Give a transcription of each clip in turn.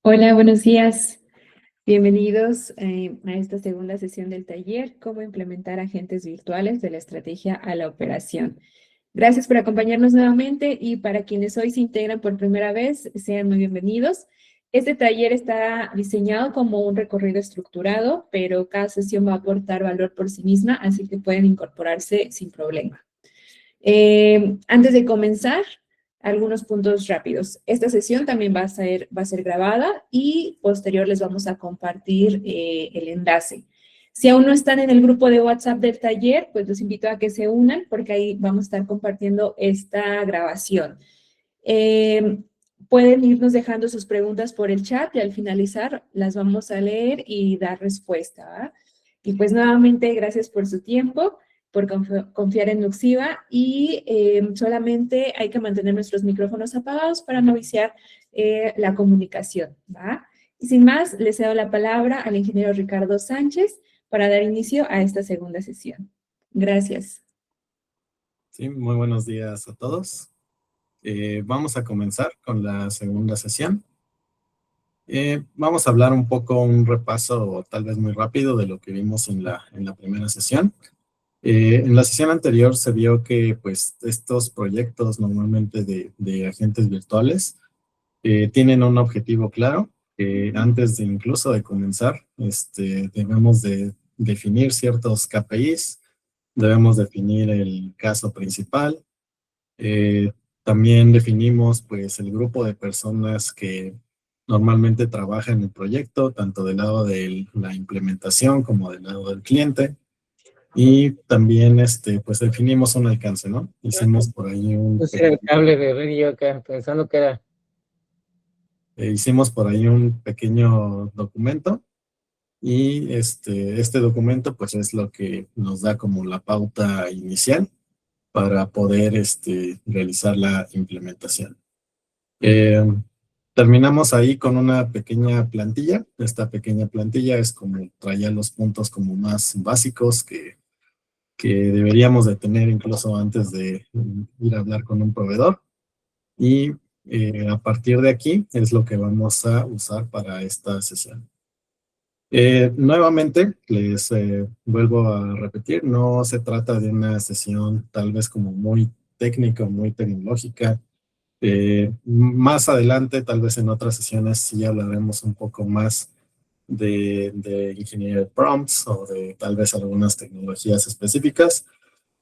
Hola, buenos días. Bienvenidos a esta segunda sesión del taller, Cómo implementar agentes virtuales de la estrategia a la operación. Gracias por acompañarnos nuevamente y para quienes hoy se integran por primera vez, sean muy bienvenidos. Este taller está diseñado como un recorrido estructurado, pero cada sesión va a aportar valor por sí misma, así que pueden incorporarse sin problema. Antes de comenzar, algunos puntos rápidos. Esta sesión también va a ser grabada y posterior les vamos a compartir el enlace. Si aún no están en el grupo de WhatsApp del taller, pues los invito a que se unan porque ahí vamos a estar compartiendo esta grabación. Eh, Pueden irnos dejando sus preguntas por el chat y al finalizar las vamos a leer y dar respuesta, ¿va? Y pues nuevamente gracias por su tiempo, por confiar en Nuxiva y solamente hay que mantener nuestros micrófonos apagados para no viciar la comunicación, ¿va? Y sin más, le cedo la palabra al ingeniero Ricardo Sánchez para dar inicio a esta segunda sesión. Gracias. Sí, muy buenos días a todos. Vamos a comenzar con la segunda sesión. Vamos a hablar un repaso tal vez muy rápido de lo que vimos en la primera sesión. En la sesión anterior se vio que pues estos proyectos normalmente de agentes virtuales tienen un objetivo claro, que antes de incluso de comenzar debemos de definir ciertos KPIs, debemos definir el caso principal. También definimos pues el grupo de personas que normalmente trabajan en el proyecto, tanto del lado de la implementación como del lado del cliente. Y también pues definimos un alcance, ¿no? Hicimos por ahí Puse el cable de red yo acá, pensando que era. Hicimos por ahí un pequeño documento. Y este documento pues es lo que nos da como la pauta inicial para poder realizar la implementación. Terminamos ahí con una pequeña plantilla. Esta pequeña plantilla es como traía los puntos como más básicos que deberíamos de tener incluso antes de ir a hablar con un proveedor. Y a partir de aquí es lo que vamos a usar para esta sesión. Nuevamente, les vuelvo a repetir, no se trata de una sesión tal vez como muy técnica, muy tecnológica. Más adelante, tal vez en otras sesiones, sí hablaremos un poco más de ingeniería de prompts o de tal vez algunas tecnologías específicas,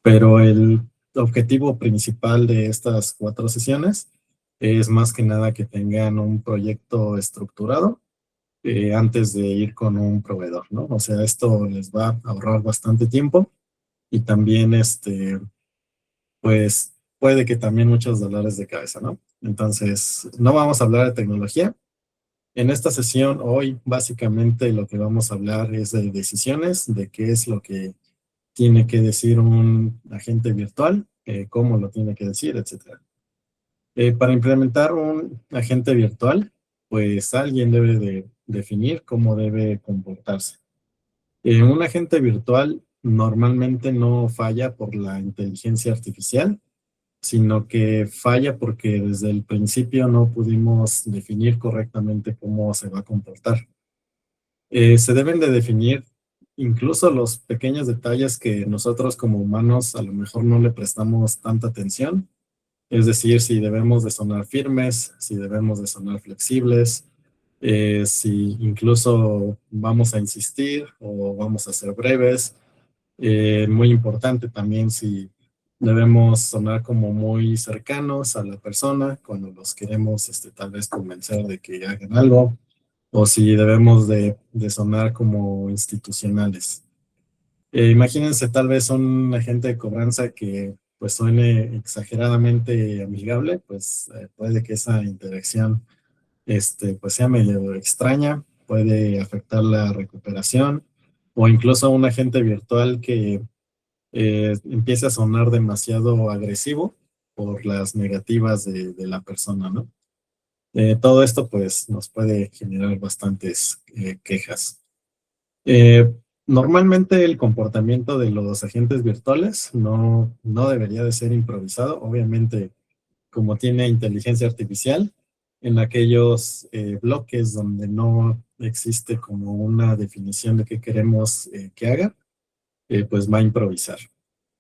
pero el objetivo principal de estas 4 sesiones es más que nada que tengan un proyecto estructurado antes de ir con un proveedor, ¿no? O sea, esto les va a ahorrar bastante tiempo y también, pues, puede que también muchos dolores de cabeza, ¿no? Entonces, no vamos a hablar de tecnología. En esta sesión, hoy, básicamente lo que vamos a hablar es de decisiones, de qué es lo que tiene que decir un agente virtual, cómo lo tiene que decir, etc. Para implementar un agente virtual, pues alguien debe de definir cómo debe comportarse. Un agente virtual normalmente no falla por la inteligencia artificial, sino que falla porque desde el principio no pudimos definir correctamente cómo se va a comportar. Se deben de definir incluso los pequeños detalles que nosotros como humanos a lo mejor no le prestamos tanta atención. Es decir, si debemos de sonar firmes, si debemos de sonar flexibles, si incluso vamos a insistir o vamos a ser breves. Muy importante también si debemos sonar como muy cercanos a la persona cuando los queremos tal vez convencer de que hagan algo, o si debemos de sonar como institucionales. Imagínense tal vez un agente de cobranza que pues suene exageradamente amigable, pues puede que esa interacción pues sea medio extraña, puede afectar la recuperación, o incluso un agente virtual que empiece a sonar demasiado agresivo por las negativas de la persona, ¿no? Todo esto pues nos puede generar bastantes quejas. Normalmente el comportamiento de los agentes virtuales no debería de ser improvisado. Obviamente, como tiene inteligencia artificial, en aquellos bloques donde no existe como una definición de qué queremos que haga, pues va a improvisar.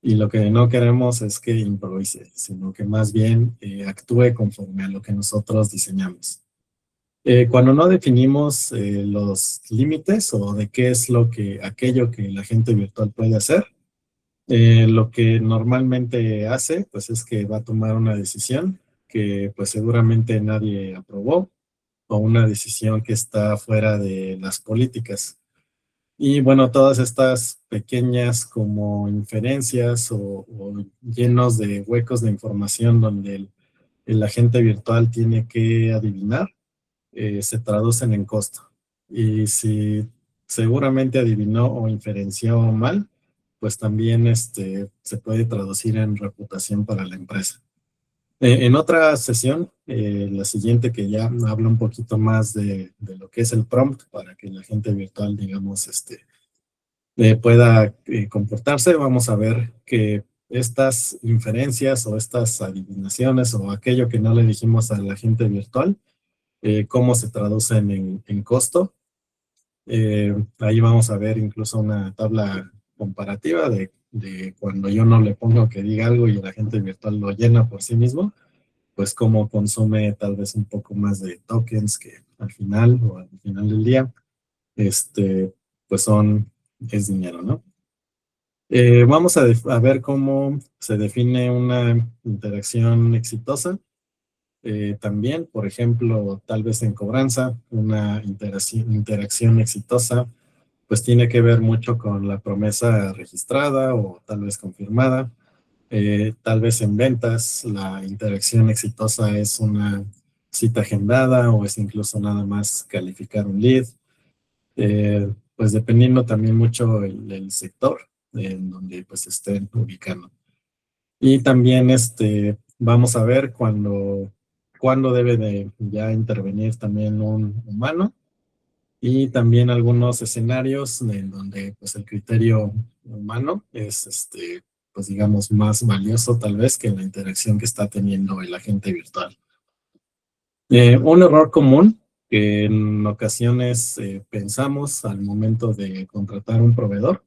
Y lo que no queremos es que improvise, sino que más bien actúe conforme a lo que nosotros diseñamos. Cuando no definimos los límites o de qué es aquello que la agente virtual puede hacer, lo que normalmente hace, pues es que va a tomar una decisión que pues seguramente nadie aprobó o una decisión que está fuera de las políticas. Y bueno, todas estas pequeñas como inferencias o llenos de huecos de información donde el agente virtual tiene que adivinar, se traducen en costo. Y si seguramente adivinó o inferenció mal, pues también se puede traducir en reputación para la empresa. En otra sesión, la siguiente que ya habla un poquito más de lo que es el prompt para que la gente virtual, digamos, pueda comportarse, vamos a ver que estas inferencias o estas adivinaciones o aquello que no le dijimos a la gente virtual, cómo se traducen en costo. Ahí vamos a ver incluso una tabla comparativa de cuando yo no le pongo que diga algo y el agente virtual lo llena por sí mismo, pues cómo consume tal vez un poco más de tokens que al final o al final del día, pues es dinero, ¿no? Vamos a ver cómo se define una interacción exitosa. También, por ejemplo, tal vez en cobranza, una interacción exitosa, pues tiene que ver mucho con la promesa registrada o tal vez confirmada. Tal vez en ventas, la interacción exitosa es una cita agendada o es incluso nada más calificar un lead. Pues dependiendo también mucho el sector en donde pues estén ubicando. Y también vamos a ver cuándo debe de ya intervenir también un humano y también algunos escenarios en donde pues el criterio humano es pues digamos más valioso tal vez que la interacción que está teniendo el agente virtual. Un error común que en ocasiones pensamos al momento de contratar un proveedor,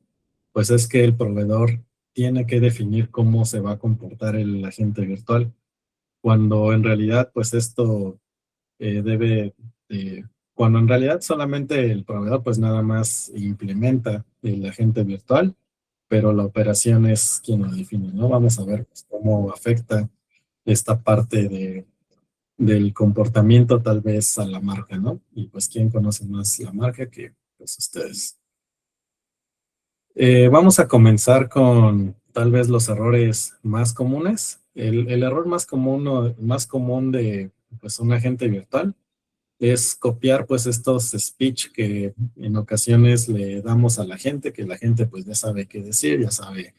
pues es que el proveedor tiene que definir cómo se va a comportar el agente virtual, cuando en realidad pues esto cuando en realidad solamente el proveedor pues nada más implementa el agente virtual, pero la operación es quien lo define, ¿no? Vamos a ver pues, cómo afecta esta parte del comportamiento tal vez a la marca, ¿no? Y pues quién conoce más la marca que pues ustedes. Vamos a comenzar con tal vez los errores más comunes. El error más común de pues, un agente virtual es copiar pues estos speech que en ocasiones le damos a la gente, que la gente pues ya sabe qué decir, ya sabe.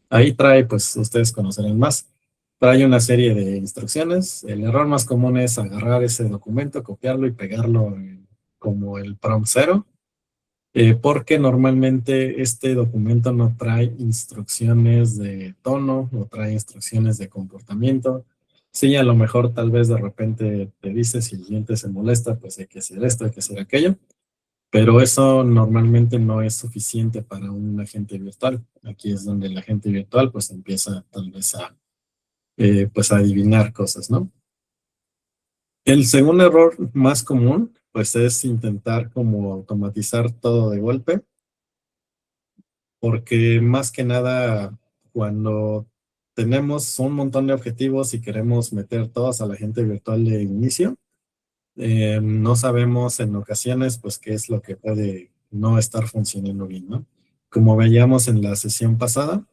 Ahí trae, pues ustedes conocerán más. Trae una serie de instrucciones. El error más común es agarrar ese documento, copiarlo y pegarlo como el prompt 0. Porque normalmente este documento no trae instrucciones de tono, no trae instrucciones de comportamiento. Sí, a lo mejor tal vez de repente te dice si el cliente se molesta, pues hay que hacer esto, hay que hacer aquello, pero eso normalmente no es suficiente para un agente virtual. Aquí es donde el agente virtual pues empieza tal vez pues a adivinar cosas, ¿no? El segundo error más común pues es intentar como automatizar todo de golpe, porque más que nada cuando tenemos un montón de objetivos y queremos meter todos a la agente virtual de inicio, no sabemos en ocasiones pues qué es lo que puede no estar funcionando bien, ¿no? Como veíamos en la sesión pasada,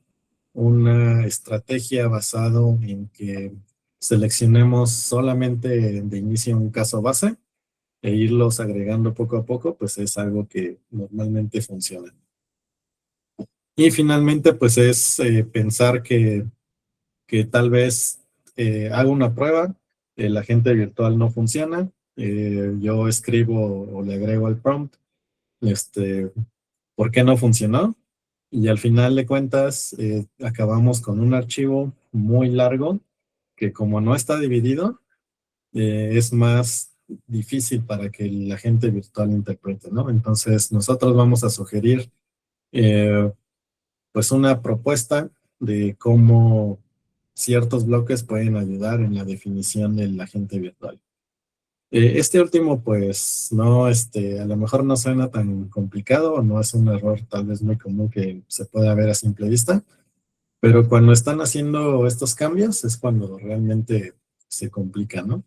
una estrategia basado en que seleccionemos solamente de inicio un caso base e irlos agregando poco a poco, pues es algo que normalmente funciona. Y finalmente, pues es pensar que tal vez hago una prueba, el agente virtual no funciona, yo escribo o le agrego al prompt, ¿por qué no funcionó? Y al final de cuentas, acabamos con un archivo muy largo que como no está dividido, es más difícil para que el agente virtual interprete, ¿no? Entonces, nosotros vamos a sugerir pues una propuesta de cómo ciertos bloques pueden ayudar en la definición del agente virtual. Este último, pues, no, a lo mejor no suena tan complicado, o no es un error tal vez muy común que se pueda ver a simple vista, pero cuando están haciendo estos cambios es cuando realmente se complica, ¿no?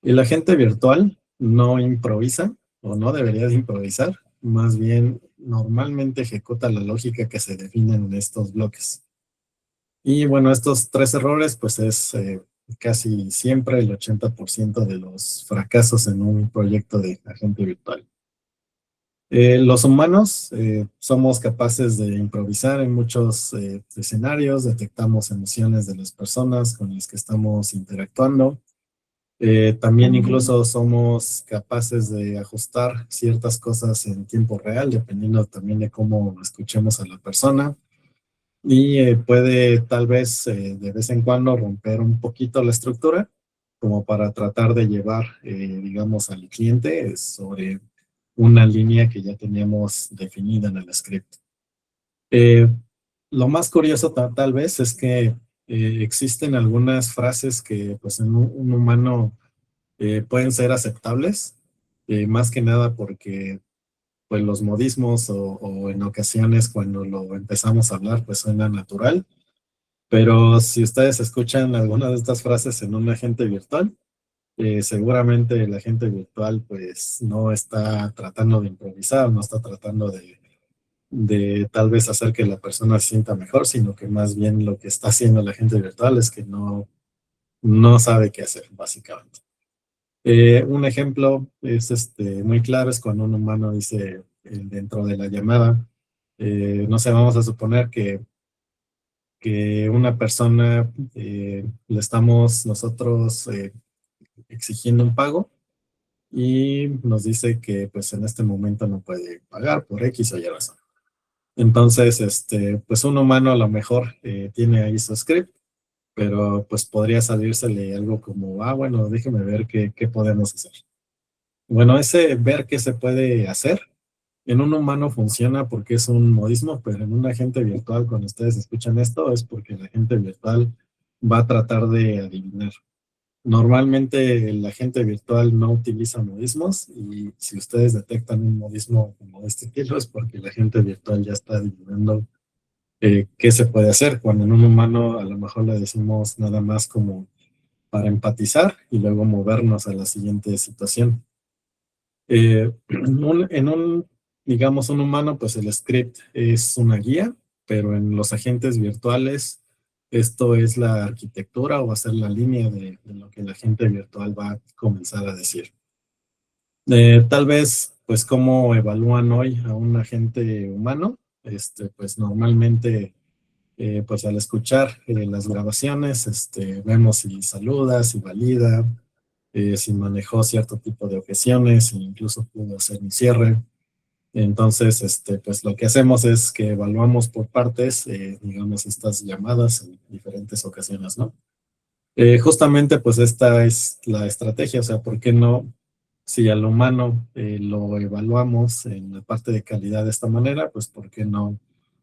El agente virtual no improvisa, o no debería de improvisar, más bien normalmente ejecuta la lógica que se define en estos bloques. Y bueno, estos tres errores, pues es casi siempre el 80% de los fracasos en un proyecto de agente virtual. Los humanos somos capaces de improvisar en muchos escenarios, detectamos emociones de las personas con las que estamos interactuando. También incluso somos capaces de ajustar ciertas cosas en tiempo real, dependiendo también de cómo escuchemos a la persona. Y puede tal vez de vez en cuando romper un poquito la estructura, como para tratar de llevar, digamos, al cliente sobre una línea que ya teníamos definida en el script. Lo más curioso tal vez es que existen algunas frases que pues en un humano pueden ser aceptables, más que nada porque pues los modismos o en ocasiones cuando lo empezamos a hablar pues suena natural, pero si ustedes escuchan alguna de estas frases en un agente virtual, seguramente el agente virtual pues no está tratando de improvisar, no está tratando de tal vez hacer que la persona se sienta mejor, sino que más bien lo que está haciendo el agente virtual es que no sabe qué hacer, básicamente. Un ejemplo es muy claro, es cuando un humano dice dentro de la llamada, no sé, vamos a suponer que una persona le estamos nosotros exigiendo un pago y nos dice que pues en este momento no puede pagar por X o Y razón. Entonces, pues un humano a lo mejor tiene ahí su script, pero pues podría salírsele algo como, bueno, déjeme ver qué podemos hacer. Bueno, ese ver qué se puede hacer en un humano funciona porque es un modismo, pero en un agente virtual, cuando ustedes escuchan esto, es porque el agente virtual va a tratar de adivinar. Normalmente el agente virtual no utiliza modismos y si ustedes detectan un modismo como de este estilo es porque el agente virtual ya está adivinando qué se puede hacer, cuando en un humano a lo mejor le decimos nada más como para empatizar y luego movernos a la siguiente situación. Digamos, un humano, pues el script es una guía, pero en los agentes virtuales, esto es la arquitectura o va a ser la línea de lo que el agente virtual va a comenzar a decir. Tal vez, pues, ¿cómo evalúan hoy a un agente humano? Pues normalmente, pues al escuchar las grabaciones, vemos si saluda, si valida, si manejó cierto tipo de objeciones, e incluso pudo hacer un cierre. Entonces, pues lo que hacemos es que evaluamos por partes, digamos, estas llamadas en diferentes ocasiones, ¿no? Justamente, pues esta es la estrategia, o sea, ¿por qué no, si al humano lo evaluamos en la parte de calidad de esta manera, pues ¿por qué no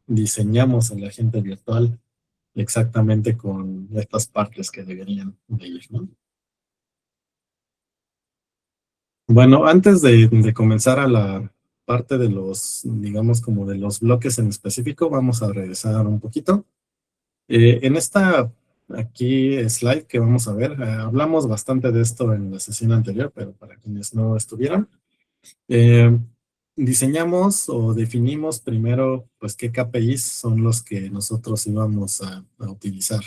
diseñamos el agente virtual exactamente con estas partes que deberían de ir, ¿no? Bueno, antes de comenzar a la parte de los, digamos, como de los bloques en específico, vamos a regresar un poquito. En esta aquí slide que vamos a ver, hablamos bastante de esto en la sesión anterior, pero para quienes no estuvieron, diseñamos o definimos primero, pues, qué KPIs son los que nosotros íbamos a utilizar.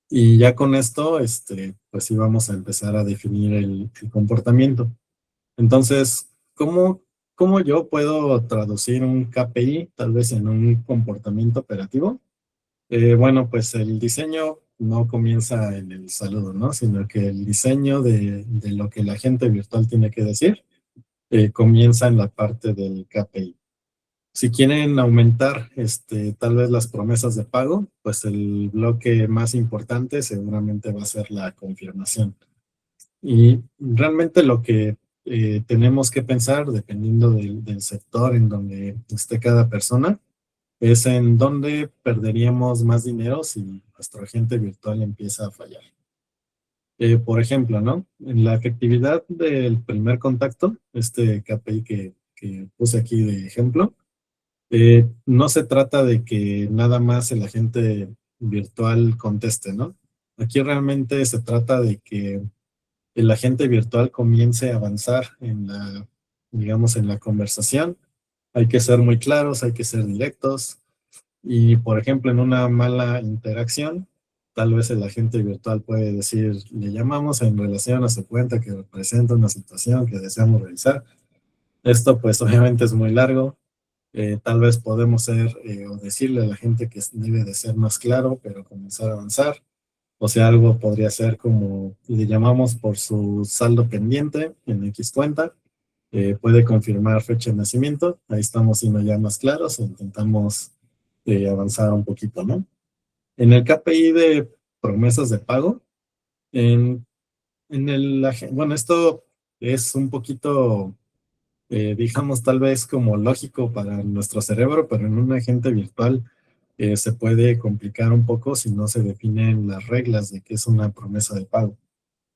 Y ya con esto, pues íbamos a empezar a definir el comportamiento. Entonces, ¿cómo yo puedo traducir un KPI tal vez en un comportamiento operativo? Bueno, pues el diseño no comienza en el saludo, ¿no? Sino que el diseño de lo que la agente virtual tiene que decir comienza en la parte del KPI. Si quieren aumentar tal vez las promesas de pago, pues el bloque más importante seguramente va a ser la confirmación. Y realmente lo que tenemos que pensar, dependiendo del sector en donde esté cada persona, es en dónde perderíamos más dinero si nuestro agente virtual empieza a fallar. Por ejemplo, ¿no? En la efectividad del primer contacto, este KPI que puse aquí de ejemplo, no se trata de que nada más el agente virtual conteste, ¿no? Aquí realmente se trata de que el agente virtual comience a avanzar en la, digamos, en la conversación. Hay que ser muy claros, hay que ser directos. Y, por ejemplo, en una mala interacción, tal vez el agente virtual puede decir, le llamamos en relación a su cuenta que representa una situación que deseamos revisar. Esto, pues, obviamente es muy largo. Tal vez podemos ser o decirle a la gente que debe de ser más claro, pero comenzar a avanzar. O sea, algo podría ser como le llamamos por su saldo pendiente en X cuenta. Puede confirmar fecha de nacimiento. Ahí estamos siendo ya más claros. Intentamos avanzar un poquito, ¿no? En el KPI de promesas de pago, en, bueno, esto es un poquito, digamos, tal vez como lógico para nuestro cerebro, pero en un agente virtual se puede complicar un poco si no se definen las reglas de qué es una promesa de pago.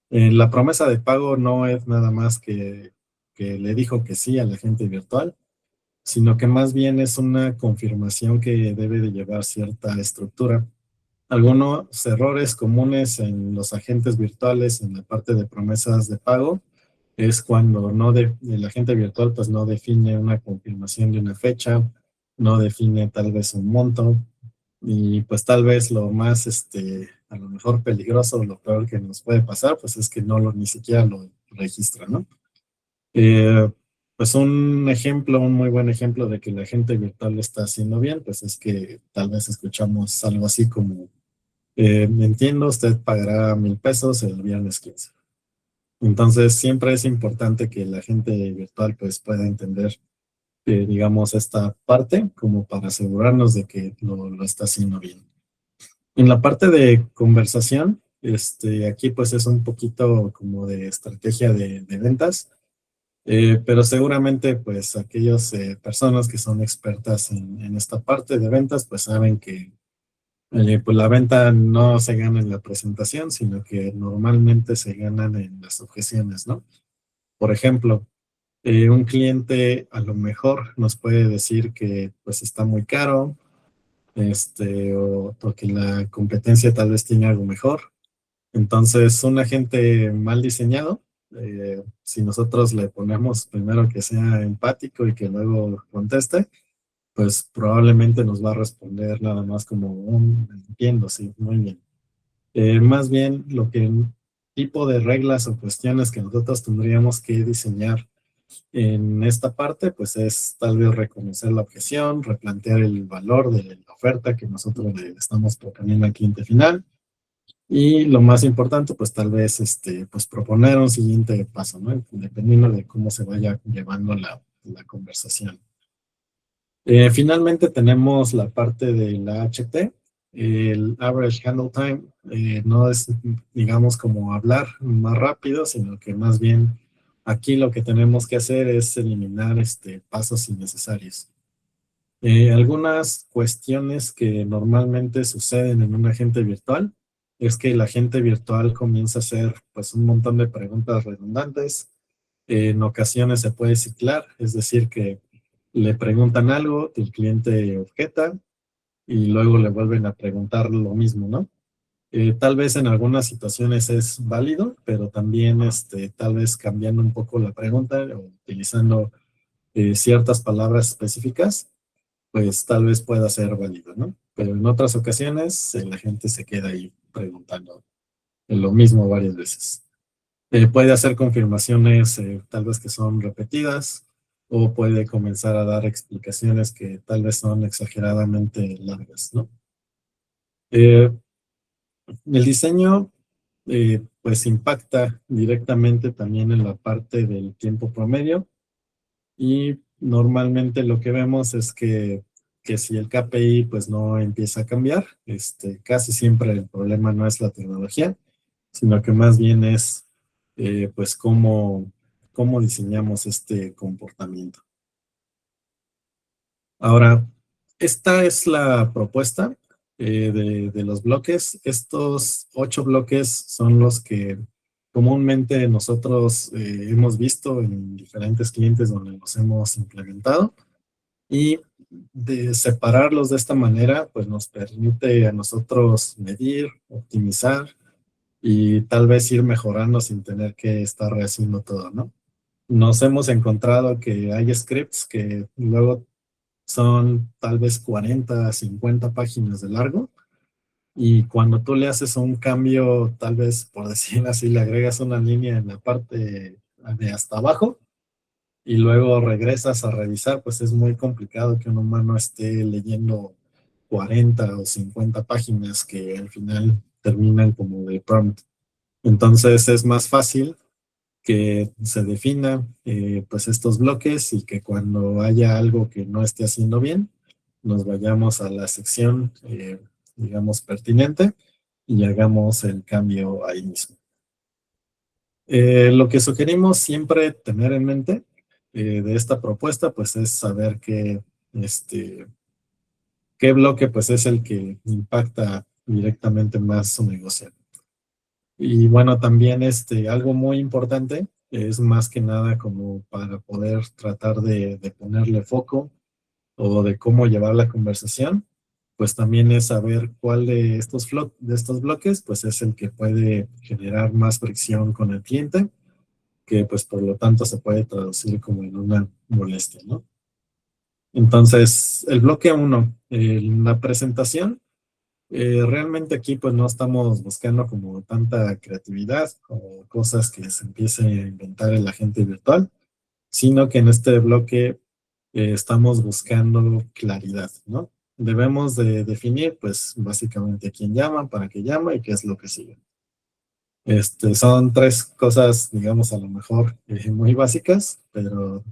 La promesa de pago no es nada más que le dijo que sí al agente virtual, sino que más bien es una confirmación que debe de llevar cierta estructura. Algunos errores comunes en los agentes virtuales en la parte de promesas de pago es cuando el agente virtual pues no define una confirmación de una fecha, no define tal vez un monto, y pues tal vez lo más, a lo mejor peligroso, lo peor que nos puede pasar, pues es que ni siquiera lo registra, ¿no? Eh, pues un ejemplo, un muy buen ejemplo de que la agente virtual lo está haciendo bien, pues es que tal vez escuchamos algo así como, entiendo, usted pagará 1,000 pesos el viernes 15. Entonces siempre es importante que la agente virtual pues pueda entender, digamos, esta parte como para asegurarnos de que lo está haciendo bien. En la parte de conversación, aquí pues es un poquito como de estrategia de ventas, pero seguramente pues aquellas personas que son expertas en esta parte de ventas pues saben que pues la venta no se gana en la presentación, sino que normalmente se ganan en las objeciones, ¿no? Por ejemplo, un cliente a lo mejor nos puede decir que pues está muy caro, o que la competencia tal vez tiene algo mejor. Entonces, un agente mal diseñado, si nosotros le ponemos primero que sea empático y que luego conteste, pues probablemente nos va a responder nada más como un entiendo, sí, muy bien. Más bien, tipo de reglas o cuestiones que nosotros tendríamos que diseñar en esta parte, pues es tal vez reconocer la objeción, replantear el valor de la oferta que nosotros le estamos proponiendo al cliente final. Y lo más importante, pues tal vez, pues proponer un siguiente paso, ¿no? Dependiendo de cómo se vaya llevando la conversación. Finalmente tenemos la parte de la HT, el Average Handle Time. No es, digamos, como hablar más rápido, sino que más bien aquí lo que tenemos que hacer es eliminar pasos innecesarios. Algunas cuestiones que normalmente suceden en un agente virtual es que el agente virtual comienza a hacer pues un montón de preguntas redundantes. En ocasiones se puede ciclar, es decir, que le preguntan algo, el cliente objeta y luego le vuelven a preguntar lo mismo, ¿no? Tal vez en algunas situaciones es válido, pero también tal vez cambiando un poco la pregunta o utilizando ciertas palabras específicas, pues tal vez pueda ser válido, ¿no? Pero en otras ocasiones la gente se queda ahí preguntando lo mismo varias veces. Puede hacer confirmaciones tal vez que son repetidas o puede comenzar a dar explicaciones que tal vez son exageradamente largas, ¿no? El diseño pues impacta directamente también en la parte del tiempo promedio y normalmente lo que vemos es que si el KPI pues no empieza a cambiar, casi siempre el problema no es la tecnología, sino que más bien es pues cómo diseñamos este comportamiento. Ahora, esta es la propuesta de los bloques. Estos 8 bloques son los que comúnmente nosotros hemos visto en diferentes clientes donde los hemos implementado. Y de separarlos de esta manera, pues nos permite a nosotros medir, optimizar y tal vez ir mejorando sin tener que estar rehaciendo todo, ¿no? Nos hemos encontrado que hay scripts que luego son tal vez 40, 50 páginas de largo, y cuando tú le haces un cambio, tal vez por decir así, le agregas una línea en la parte de hasta abajo y luego regresas a revisar, pues es muy complicado que un humano esté leyendo 40 o 50 páginas que al final terminan como de prompt. Entonces es más fácil que se defina pues estos bloques y que cuando haya algo que no esté haciendo bien, nos vayamos a la sección, digamos, pertinente y hagamos el cambio ahí mismo. Lo que sugerimos siempre tener en mente de esta propuesta, pues es saber qué bloque pues es el que impacta directamente más su negocio. Y bueno, también algo muy importante es más que nada como para poder tratar de ponerle foco o de cómo llevar la conversación, pues también es saber cuál de estos bloques pues es el que puede generar más fricción con el cliente, que pues por lo tanto se puede traducir como en una molestia, ¿no? Entonces, el bloque 1, la presentación. Realmente aquí pues no estamos buscando como tanta creatividad o cosas que se empiece a inventar el agente virtual, sino que en este bloque estamos buscando claridad, ¿no? Debemos de definir pues básicamente quién llama, para qué llama y qué es lo que sigue. Son 3 cosas, digamos, a lo mejor muy básicas, pero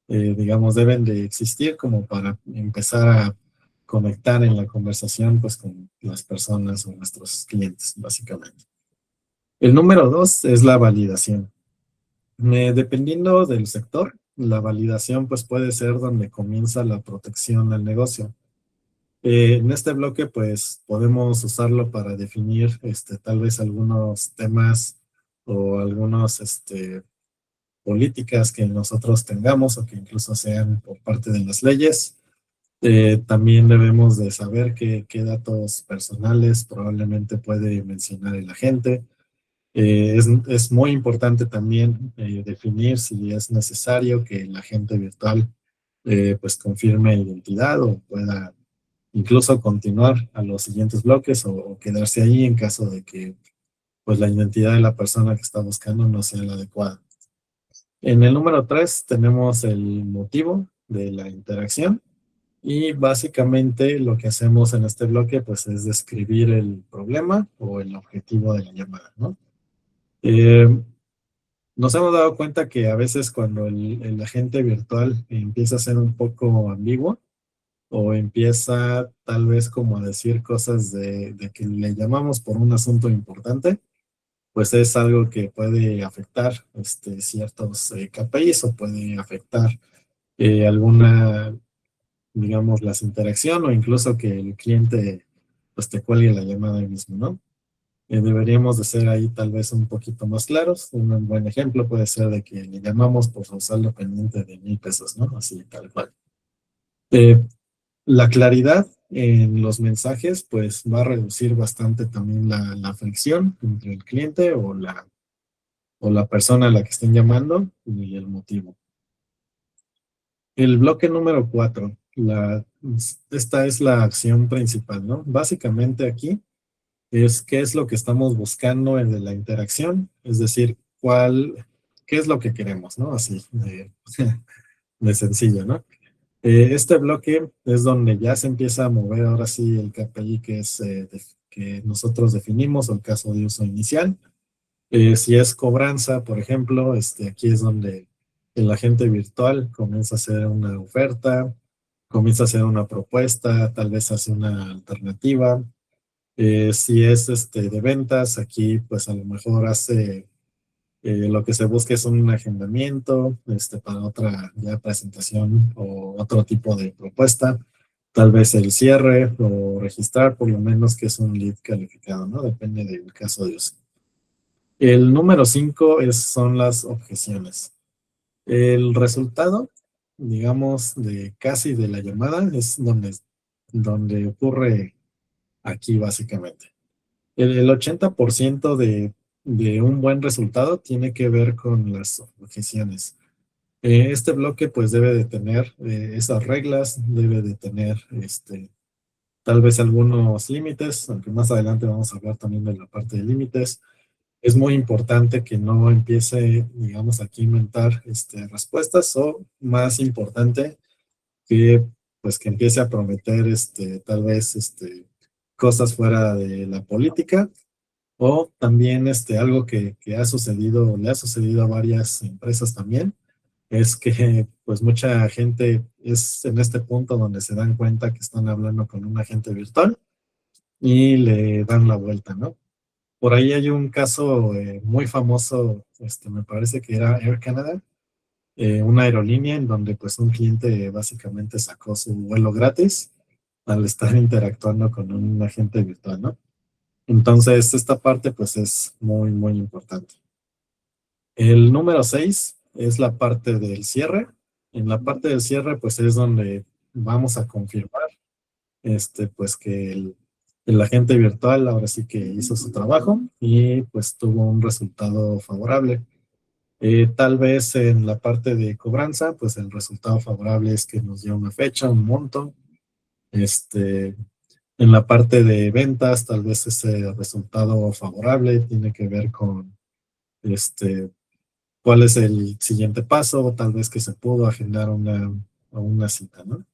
digamos, deben de existir como para empezar a conectar en la conversación pues con las personas o nuestros clientes, básicamente. El número 2 es la validación. Dependiendo del sector, la validación pues puede ser donde comienza la protección al negocio. En este bloque pues podemos usarlo para definir tal vez algunos temas o algunos políticas que nosotros tengamos o que incluso sean por parte de las leyes. También debemos de saber qué datos personales probablemente puede mencionar el agente. Es muy importante también definir si es necesario que el agente virtual pues confirme identidad o pueda incluso continuar a los siguientes bloques o quedarse ahí en caso de que pues la identidad de la persona que está buscando no sea la adecuada. En el número 3 tenemos el motivo de la interacción y básicamente lo que hacemos en este bloque pues es describir el problema o el objetivo de la llamada, ¿no? Nos hemos dado cuenta que a veces cuando el agente virtual empieza a ser un poco ambiguo o empieza tal vez como a decir cosas de que le llamamos por un asunto importante, pues es algo que puede afectar ciertos KPIs o puede afectar alguna, digamos, las interacciones o incluso que el cliente pues te cuelgue la llamada ahí mismo, ¿no? Deberíamos de ser ahí tal vez un poquito más claros. Un buen ejemplo puede ser de que le llamamos por su saldo pendiente de 1,000 pesos, ¿no? Así tal cual. La claridad en los mensajes pues va a reducir bastante también la fricción entre el cliente o la persona a la que estén llamando y el motivo. El bloque número 4, esta es la acción principal, ¿no? Básicamente aquí es qué es lo que estamos buscando en la interacción, es decir, qué es lo que queremos, ¿no? Así de sencillo, ¿no? Este bloque es donde ya se empieza a mover ahora sí el KPI que nosotros definimos o el caso de uso inicial. Si es cobranza, por ejemplo, aquí es donde el agente virtual comienza a hacer una oferta, comienza a hacer una propuesta, tal vez hace una alternativa. Si es de ventas, aquí pues a lo mejor hace Lo que se busca es un agendamiento para otra ya presentación o otro tipo de propuesta. Tal vez el cierre o registrar por lo menos que es un lead calificado, ¿no? Depende del caso de uso. El número 5 son las objeciones. El resultado, digamos, de casi de la llamada es donde ocurre aquí básicamente. El 80% de un buen resultado tiene que ver con las objeciones. Este bloque pues debe de tener esas reglas, debe de tener tal vez algunos límites, aunque más adelante vamos a hablar también de la parte de límites. Es muy importante que no empiece, digamos, aquí a inventar respuestas o más importante que pues que empiece a prometer tal vez cosas fuera de la política o también algo que ha sucedido, le ha sucedido a varias empresas también, es que pues mucha gente es en este punto donde se dan cuenta que están hablando con un agente virtual y le dan la vuelta, ¿no? Por ahí hay un caso muy famoso, me parece que era Air Canada, una aerolínea en donde pues un cliente básicamente sacó su vuelo gratis al estar interactuando con un agente virtual, ¿no? Entonces, esta parte pues es muy, muy importante. El número 6 es la parte del cierre. En la parte del cierre pues es donde vamos a confirmar pues que el agente virtual ahora sí que hizo su trabajo y pues tuvo un resultado favorable. Tal vez en la parte de cobranza, pues el resultado favorable es que nos dio una fecha, un monto. En la parte de ventas, tal vez ese resultado favorable tiene que ver con cuál es el siguiente paso, o tal vez que se pudo agendar una cita, ¿no?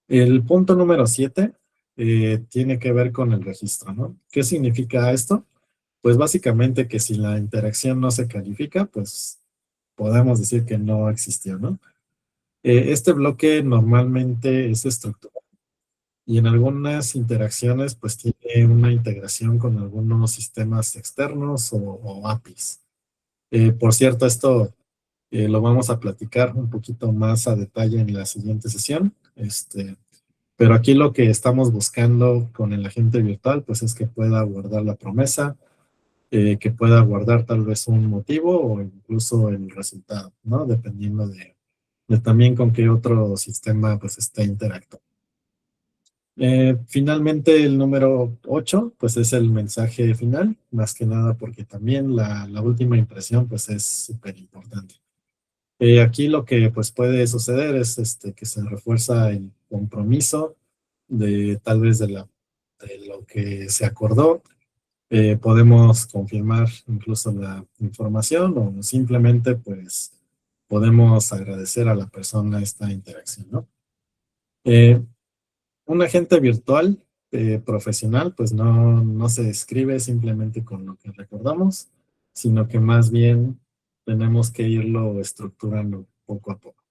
El punto número 7 tiene que ver con el registro, ¿no? ¿Qué significa esto? Pues básicamente que si la interacción no se califica, pues podemos decir que no existió, ¿no? Este bloque normalmente es estructurado y en algunas interacciones pues tiene una integración con algunos sistemas externos o APIs. Por cierto, esto lo vamos a platicar un poquito más a detalle en la siguiente sesión. Pero aquí lo que estamos buscando con el agente virtual pues es que pueda guardar la promesa, que pueda guardar tal vez un motivo o incluso el resultado, ¿no? Dependiendo de también con qué otro sistema pues esté interactuando. Finalmente el número 8 pues es el mensaje final, más que nada porque también la última impresión pues es súper importante. Aquí lo que pues puede suceder es que se refuerza el compromiso de tal vez de lo que se acordó. Podemos confirmar incluso la información o simplemente pues podemos agradecer a la persona esta interacción, ¿no? Un agente virtual profesional pues no se describe simplemente con lo que recordamos, sino que más bien tenemos que irlo estructurando poco a poco.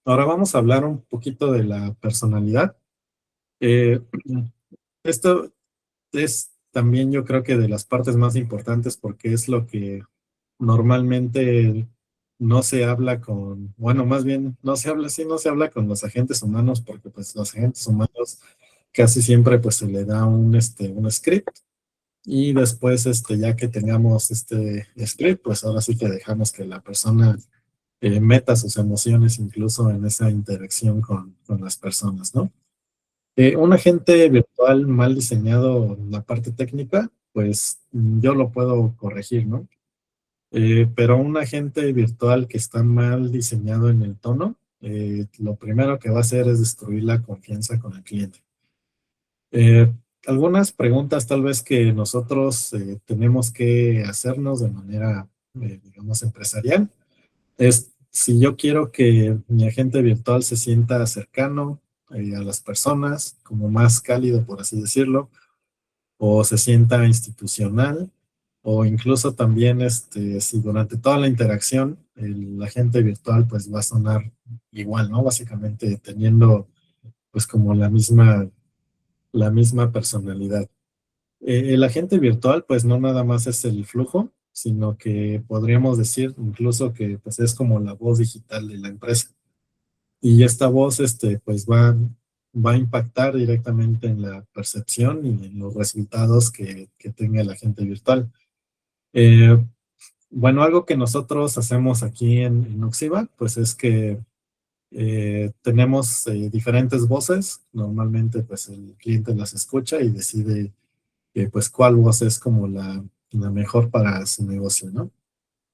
Ahora vamos a hablar un poquito de la personalidad. Esto es también yo creo que de las partes más importantes porque es lo que normalmente no se habla con, bueno, más bien no se habla, sí, no se habla con los agentes humanos porque pues los agentes humanos casi siempre pues se le da un script y después ya que tengamos este script pues ahora sí que dejamos que la persona meta sus emociones incluso en esa interacción con las personas, ¿no? Un agente virtual mal diseñado en la parte técnica, pues yo lo puedo corregir, ¿no? Pero un agente virtual que está mal diseñado en el tono, lo primero que va a hacer es destruir la confianza con el cliente. Algunas preguntas tal vez que nosotros tenemos que hacernos de manera, digamos, empresarial, es si yo quiero que mi agente virtual se sienta cercano a las personas, como más cálido, por así decirlo, o se sienta institucional, o incluso también si durante toda la interacción el agente virtual pues va a sonar igual, ¿no? Básicamente teniendo pues como la misma personalidad. El agente virtual, pues no nada más es el flujo, sino que podríamos decir incluso que pues es como la voz digital de la empresa. Y esta voz, pues va a impactar directamente en la percepción y en los resultados que tenga el agente virtual. Eh, bueno, algo que nosotros hacemos aquí en Oxiva, pues es que tenemos diferentes voces. Normalmente, pues el cliente las escucha y decide pues cuál voz es como la mejor para su negocio, ¿no?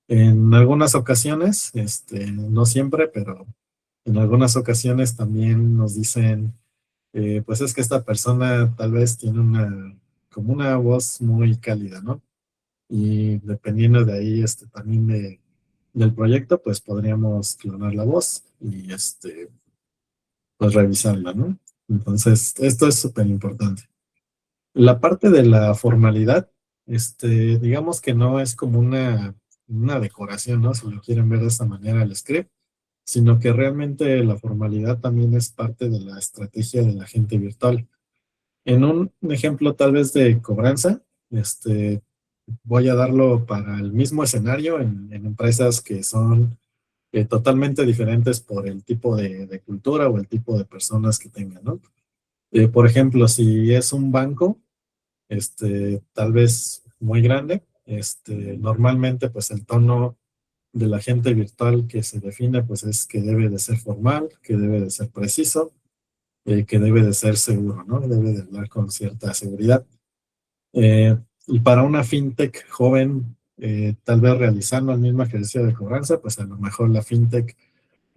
En algunas ocasiones, no siempre, pero en algunas ocasiones también nos dicen, pues es que esta persona tal vez tiene como una voz muy cálida, ¿no? Y dependiendo de ahí, también del proyecto, pues podríamos clonar la voz y, pues revisarla, ¿no? Entonces, esto es súper importante. La parte de la formalidad, digamos que no es como una decoración, ¿no? Si lo quieren ver de esa manera el script, sino que realmente la formalidad también es parte de la estrategia del agente virtual. En un ejemplo tal vez de cobranza, voy a darlo para el mismo escenario en empresas que son totalmente diferentes por el tipo de cultura o el tipo de personas que tengan, ¿no? Por ejemplo, si es un banco, tal vez muy grande, normalmente pues el tono del agente virtual que se define pues es que debe de ser formal, que debe de ser preciso, que debe de ser seguro, ¿no? Debe de hablar con cierta seguridad. Y para una fintech joven, tal vez realizando el mismo ejercicio de cobranza, pues a lo mejor la fintech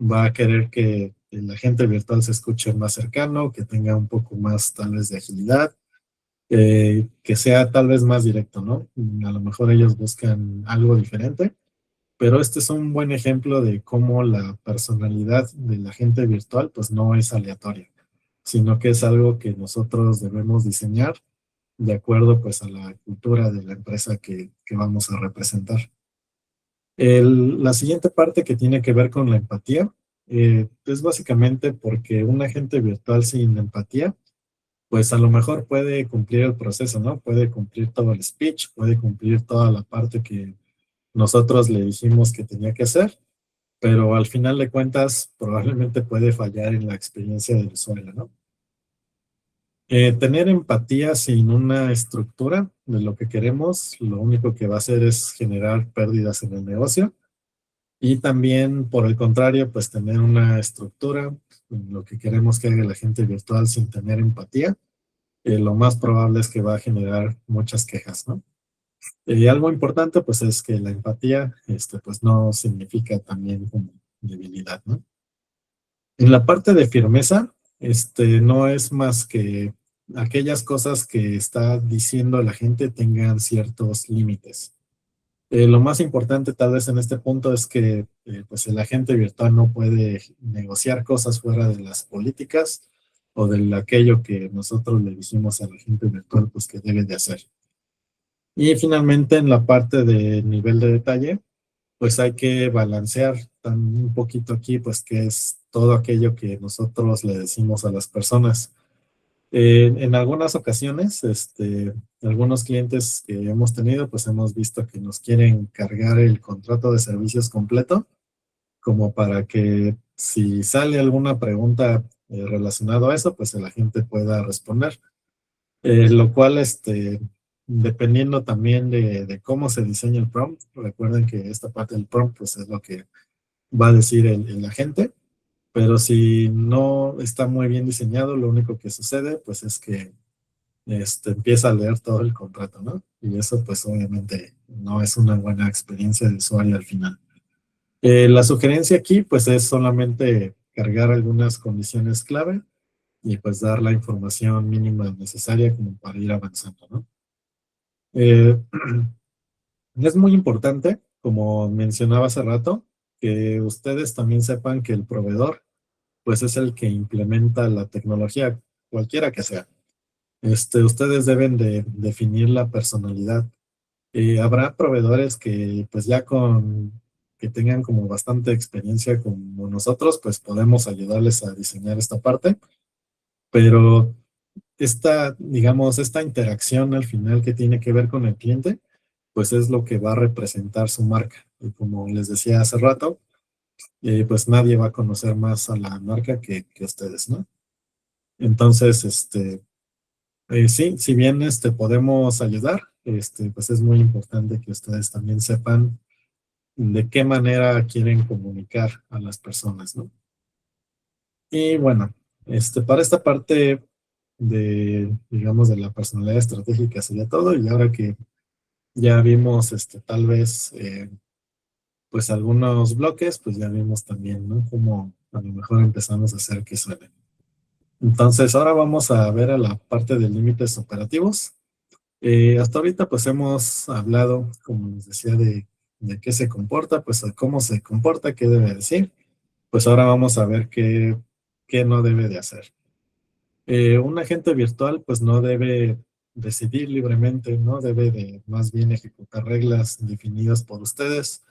va a querer que el agente virtual se escuche más cercano, que tenga un poco más tal vez de agilidad, que sea tal vez más directo, ¿no? A lo mejor ellos buscan algo diferente, pero este es un buen ejemplo de cómo la personalidad del agente virtual pues no es aleatoria, sino que es algo que nosotros debemos diseñar de acuerdo pues a la cultura de la empresa que vamos a representar. La siguiente parte que tiene que ver con la empatía es básicamente porque un agente virtual sin empatía pues a lo mejor puede cumplir el proceso, ¿no? Puede cumplir todo el speech, puede cumplir toda la parte que nosotros le dijimos que tenía que hacer, pero al final de cuentas probablemente puede fallar en la experiencia del usuario, ¿no? Tener empatía sin una estructura de lo que queremos, lo único que va a hacer es generar pérdidas en el negocio. Y también, por el contrario, pues tener una estructura, lo que queremos que haga la gente virtual sin tener empatía, lo más probable es que va a generar muchas quejas, ¿no? Y algo importante, pues, es que la empatía, pues, no significa también como debilidad, ¿no? En la parte de firmeza, no es más que aquellas cosas que está diciendo la gente tengan ciertos límites. Lo más importante tal vez en este punto es que pues el agente virtual no puede negociar cosas fuera de las políticas o de aquello que nosotros le dijimos al agente virtual pues que debe de hacer. Y finalmente en la parte de nivel de detalle, pues hay que balancear un poquito aquí pues que es todo aquello que nosotros le decimos a las personas. En algunas ocasiones, algunos clientes que hemos tenido, pues hemos visto que nos quieren cargar el contrato de servicios completo, como para que si sale alguna pregunta relacionada a eso, pues el agente pueda responder. Lo cual, dependiendo también de cómo se diseña el prompt, recuerden que esta parte del prompt, pues es lo que va a decir el agente. Pero si no está muy bien diseñado, lo único que sucede, pues es que empieza a leer todo el contrato, ¿no? Y eso, pues obviamente no es una buena experiencia de usuario al final. La sugerencia aquí, pues es solamente cargar algunas condiciones clave y pues dar la información mínima necesaria como para ir avanzando, ¿no? Eh, es muy importante, como mencionaba hace rato, que ustedes también sepan que el proveedor pues es el que implementa la tecnología, cualquiera que sea. Ustedes deben de definir la personalidad. Habrá proveedores que pues ya que tengan como bastante experiencia como nosotros, pues podemos ayudarles a diseñar esta parte, pero digamos, esta interacción al final que tiene que ver con el cliente, pues es lo que va a representar su marca. Y como les decía hace rato, pues nadie va a conocer más a la marca que ustedes, ¿no? Entonces, sí, si bien podemos ayudar, pues es muy importante que ustedes también sepan de qué manera quieren comunicar a las personas, ¿no? Y bueno, para esta parte de, digamos, de la personalidad estratégica sería todo. Y ahora que ya vimos, tal vez, pues algunos bloques, pues ya vimos también, ¿no? Cómo a lo mejor empezamos a hacer que suene. Entonces, ahora vamos a ver a la parte de límites operativos. Hasta ahorita, pues hemos hablado, como les decía, de qué se comporta, pues de cómo se comporta, qué debe decir. Pues ahora vamos a ver qué no debe de hacer. Un agente virtual pues no debe decidir libremente, ¿no? Debe de más bien ejecutar reglas definidas por ustedes.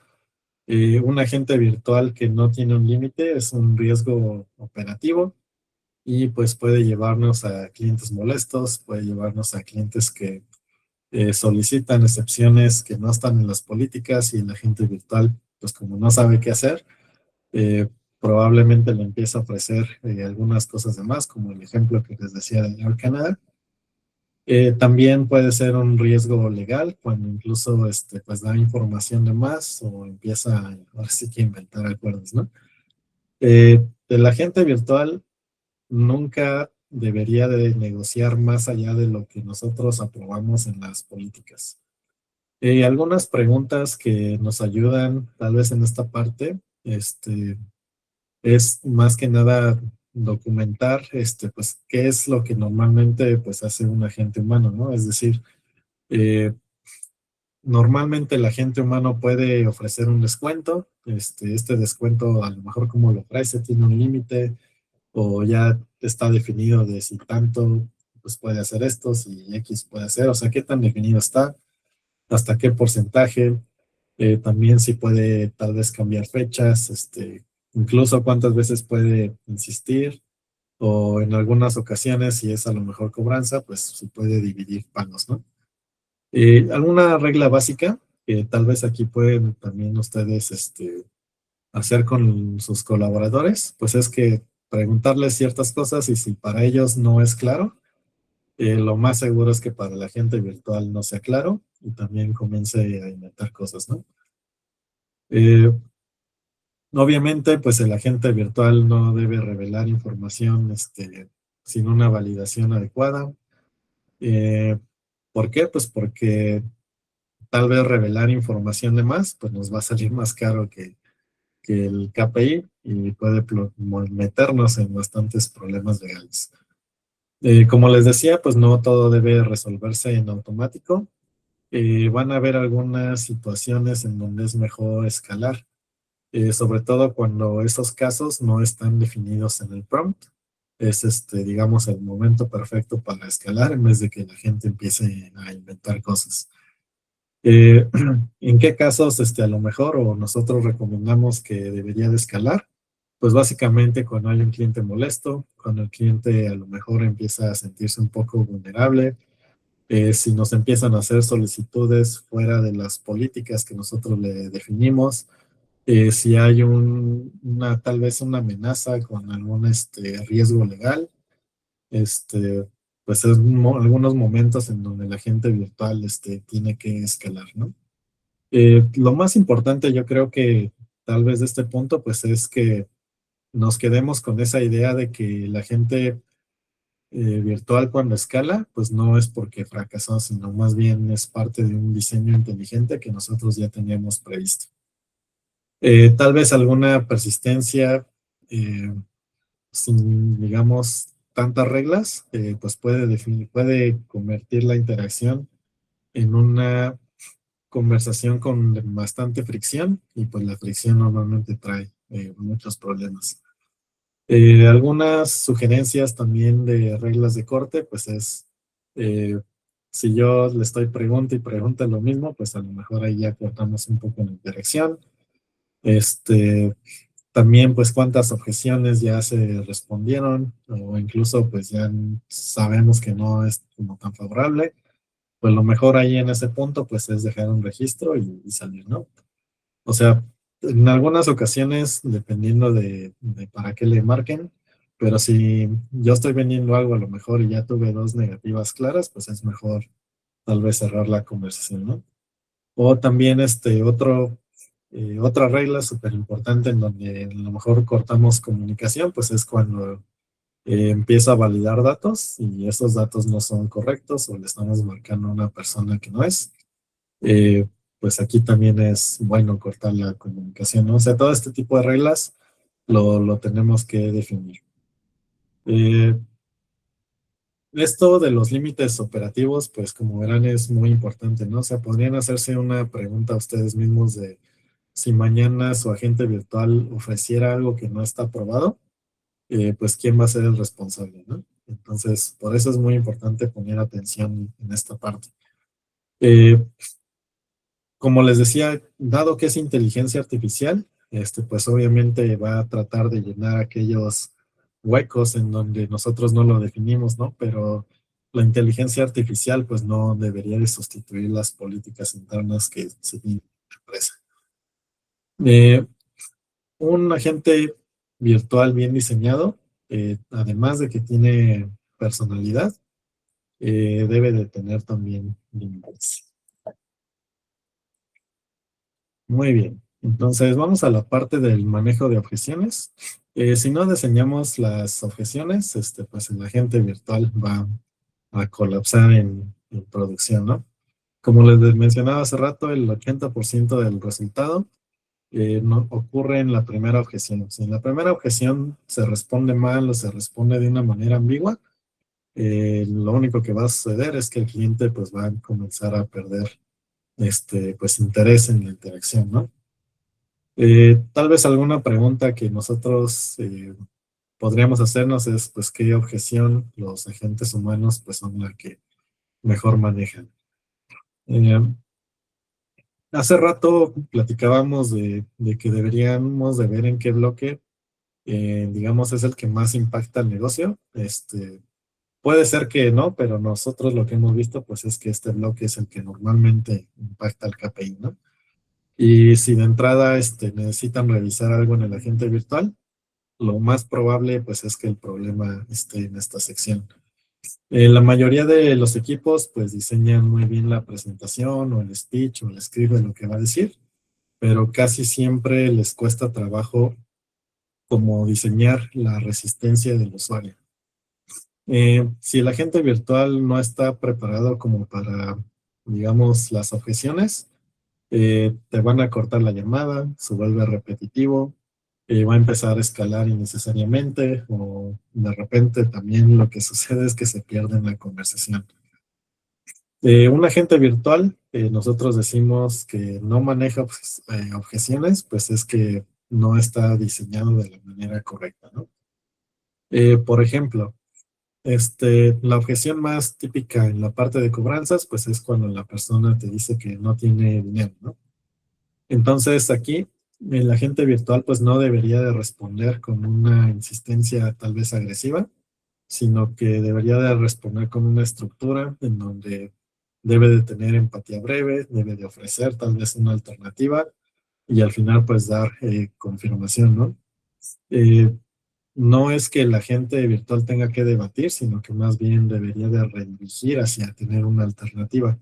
Un agente virtual que no tiene un límite es un riesgo operativo y pues puede llevarnos a clientes molestos, puede llevarnos a clientes que solicitan excepciones que no están en las políticas, y el agente virtual pues como no sabe qué hacer, eh, probablemente le empieza a ofrecer algunas cosas de más, como el ejemplo que les decía de Air Canada. También puede ser un riesgo legal cuando incluso pues da información de más o empieza ahora sí que inventar acuerdos, ¿no? El agente virtual nunca debería de negociar más allá de lo que nosotros aprobamos en las políticas. Algunas preguntas que nos ayudan tal vez en esta parte, es más que nada documentar, pues, qué es lo que normalmente, pues, hace un agente humano, ¿no? Es decir, eh, normalmente el agente humano puede ofrecer un descuento, este descuento a lo mejor como lo ofrece tiene un límite, o ya está definido de si tanto, pues, puede hacer esto, si X puede hacer, o sea, qué tan definido está, hasta qué porcentaje. También si puede tal vez cambiar fechas, incluso cuántas veces puede insistir, o en algunas ocasiones, si es a lo mejor cobranza, pues se puede dividir pagos, ¿no? Alguna regla básica que tal vez aquí pueden también ustedes hacer con sus colaboradores, pues es que preguntarles ciertas cosas, y si para ellos no es claro, lo más seguro es que para la gente virtual no sea claro y también comience a inventar cosas, ¿no? Eh, Obviamente, pues el agente virtual no debe revelar información sin una validación adecuada. Eh, ¿Por qué? Pues porque tal vez revelar información de más, pues nos va a salir más caro que el KPI, y puede meternos en bastantes problemas legales. Como les decía, pues no todo debe resolverse en automático. Van a haber algunas situaciones en donde es mejor escalar, sobre todo cuando esos casos no están definidos en el prompt. Es, digamos, el momento perfecto para escalar en vez de que la gente empiece a inventar cosas. ¿En qué casos, a lo mejor, o nosotros recomendamos que debería de escalar? Pues básicamente cuando hay un cliente molesto, cuando el cliente a lo mejor empieza a sentirse un poco vulnerable, si nos empiezan a hacer solicitudes fuera de las políticas que nosotros le definimos, si hay tal vez una amenaza con algún riesgo legal, este, pues es algunos momentos en donde la gente virtual tiene que escalar, ¿no? Lo más importante, yo creo que tal vez de este punto, pues es que nos quedemos con esa idea de que la gente virtual cuando escala, pues no es porque fracasó, sino más bien es parte de un diseño inteligente que nosotros ya teníamos previsto. Tal vez alguna persistencia sin, digamos, tantas reglas, pues puede convertir la interacción en una conversación con bastante fricción, y pues la fricción normalmente trae muchos problemas. Algunas sugerencias también de reglas de corte, pues es, eh, si yo le estoy pregunta y pregunta lo mismo, pues a lo mejor ahí ya cortamos un poco la interacción. Este, También, pues, cuántas objeciones ya se respondieron, o incluso, pues, ya sabemos que no es como tan favorable. Pues lo mejor ahí en ese punto, pues, es dejar un registro y salir, ¿no? O sea, en algunas ocasiones, dependiendo de para qué le marquen, pero si yo estoy vendiendo algo a lo mejor y ya tuve dos negativas claras, pues es mejor tal vez cerrar la conversación, ¿no? O también otra regla súper importante en donde a lo mejor cortamos comunicación, pues es cuando empieza a validar datos y esos datos no son correctos o le estamos marcando a una persona que no es. eh, pues aquí también es bueno cortar la comunicación, ¿no? O sea, todo este tipo de reglas lo tenemos que definir. Eh, Esto de los límites operativos, pues como verán es muy importante, ¿no? O sea, podrían hacerse una pregunta a ustedes mismos de si mañana su agente virtual ofreciera algo que no está aprobado, pues quién va a ser el responsable, ¿no? Entonces, por eso es muy importante poner atención en esta parte. Eh, Como les decía, dado que es inteligencia artificial, pues obviamente va a tratar de llenar aquellos huecos en donde nosotros no lo definimos, ¿no? Pero la inteligencia artificial pues no debería de sustituir las políticas internas que se tienen en la empresa. Eh, un agente virtual bien diseñado, además de que tiene personalidad, debe de tener también límites. Muy bien, entonces vamos a la parte del manejo de objeciones. Si no diseñamos las objeciones, pues el agente virtual va a colapsar en producción, ¿no? Como les mencionaba hace rato, el 80% del resultado no, ocurre en la primera objeción. Si en la primera objeción se responde mal o se responde de una manera ambigua, lo único que va a suceder es que el cliente pues va a comenzar a perder pues interés en la interacción, ¿no? Tal vez alguna pregunta que nosotros podríamos hacernos es, pues, ¿qué objeción los agentes humanos, pues, son la que mejor manejan? Eh, Hace rato platicábamos de que deberíamos de ver en qué bloque, digamos, es el que más impacta al negocio. Puede ser que no, pero nosotros lo que hemos visto, pues, es que este bloque es el que normalmente impacta al KPI, ¿no? Y si de entrada, necesitan revisar algo en el agente virtual, lo más probable pues es que el problema esté en esta sección. La mayoría de los equipos pues diseñan muy bien la presentación o el speech o el script de lo que va a decir, pero casi siempre les cuesta trabajo como diseñar la resistencia del usuario. Si el agente virtual no está preparado como para, digamos, las objeciones, te van a cortar la llamada, se vuelve repetitivo, va a empezar a escalar innecesariamente o de repente también lo que sucede es que se pierde en la conversación. Un agente virtual, nosotros decimos que no maneja objeciones, pues es que no está diseñado de la manera correcta, ¿no? Por ejemplo, la objeción más típica en la parte de cobranzas, pues es cuando la persona te dice que no tiene dinero, ¿no? Entonces aquí el agente virtual pues no debería de responder con una insistencia tal vez agresiva, sino que debería de responder con una estructura en donde debe de tener empatía breve, debe de ofrecer tal vez una alternativa y al final pues dar confirmación, ¿no? Eh, no es que el agente virtual tenga que debatir, sino que más bien debería de redirigir hacia tener una alternativa.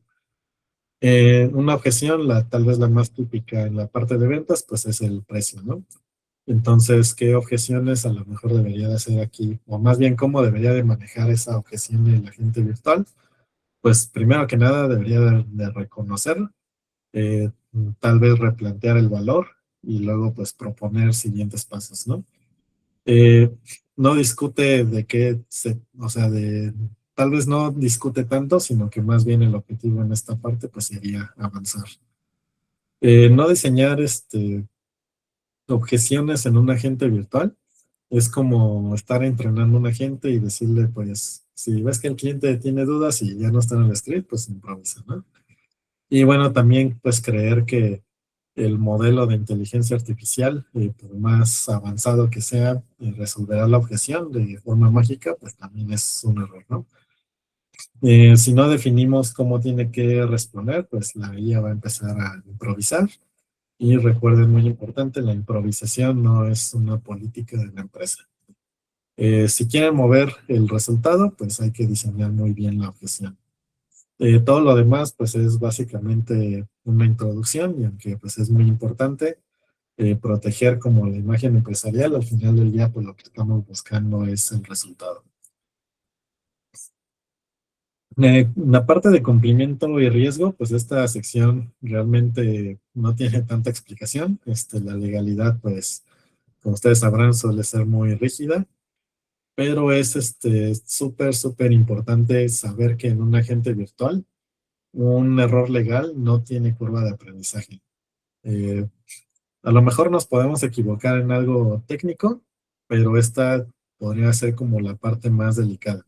Una objeción, tal vez la más típica en la parte de ventas, pues es el precio, ¿no? Entonces, ¿qué objeciones a lo mejor debería de hacer aquí? O más bien, ¿cómo debería de manejar esa objeción el agente virtual? Pues primero que nada debería de reconocer, eh, tal vez replantear el valor y luego pues proponer siguientes pasos, ¿no? Eh, no discute de qué o sea, tal vez no discute tanto, sino que más bien el objetivo en esta parte pues sería avanzar. No diseñar objeciones en un agente virtual es como estar entrenando a un agente y decirle, pues, si ves que el cliente tiene dudas y ya no está en el script, pues improvisa, ¿no? Y bueno, también pues creer que el modelo de inteligencia artificial, por más avanzado que sea, resolverá la objeción de forma mágica, pues también es un error, ¿no? Si no definimos cómo tiene que responder, pues la IA va a empezar a improvisar. Y recuerden, muy importante, la improvisación no es una política de la empresa. Si quieren mover el resultado, pues hay que diseñar muy bien la objeción. Todo lo demás, pues es básicamente una introducción y aunque pues es muy importante proteger como la imagen empresarial, al final del día, pues lo que estamos buscando es el resultado. La parte de cumplimiento y riesgo, pues esta sección realmente no tiene tanta explicación. La legalidad, pues, como ustedes sabrán, suele ser muy rígida, pero es súper importante saber que en un agente virtual, un error legal no tiene curva de aprendizaje. Eh, a lo mejor nos podemos equivocar en algo técnico, pero esta podría ser como la parte más delicada.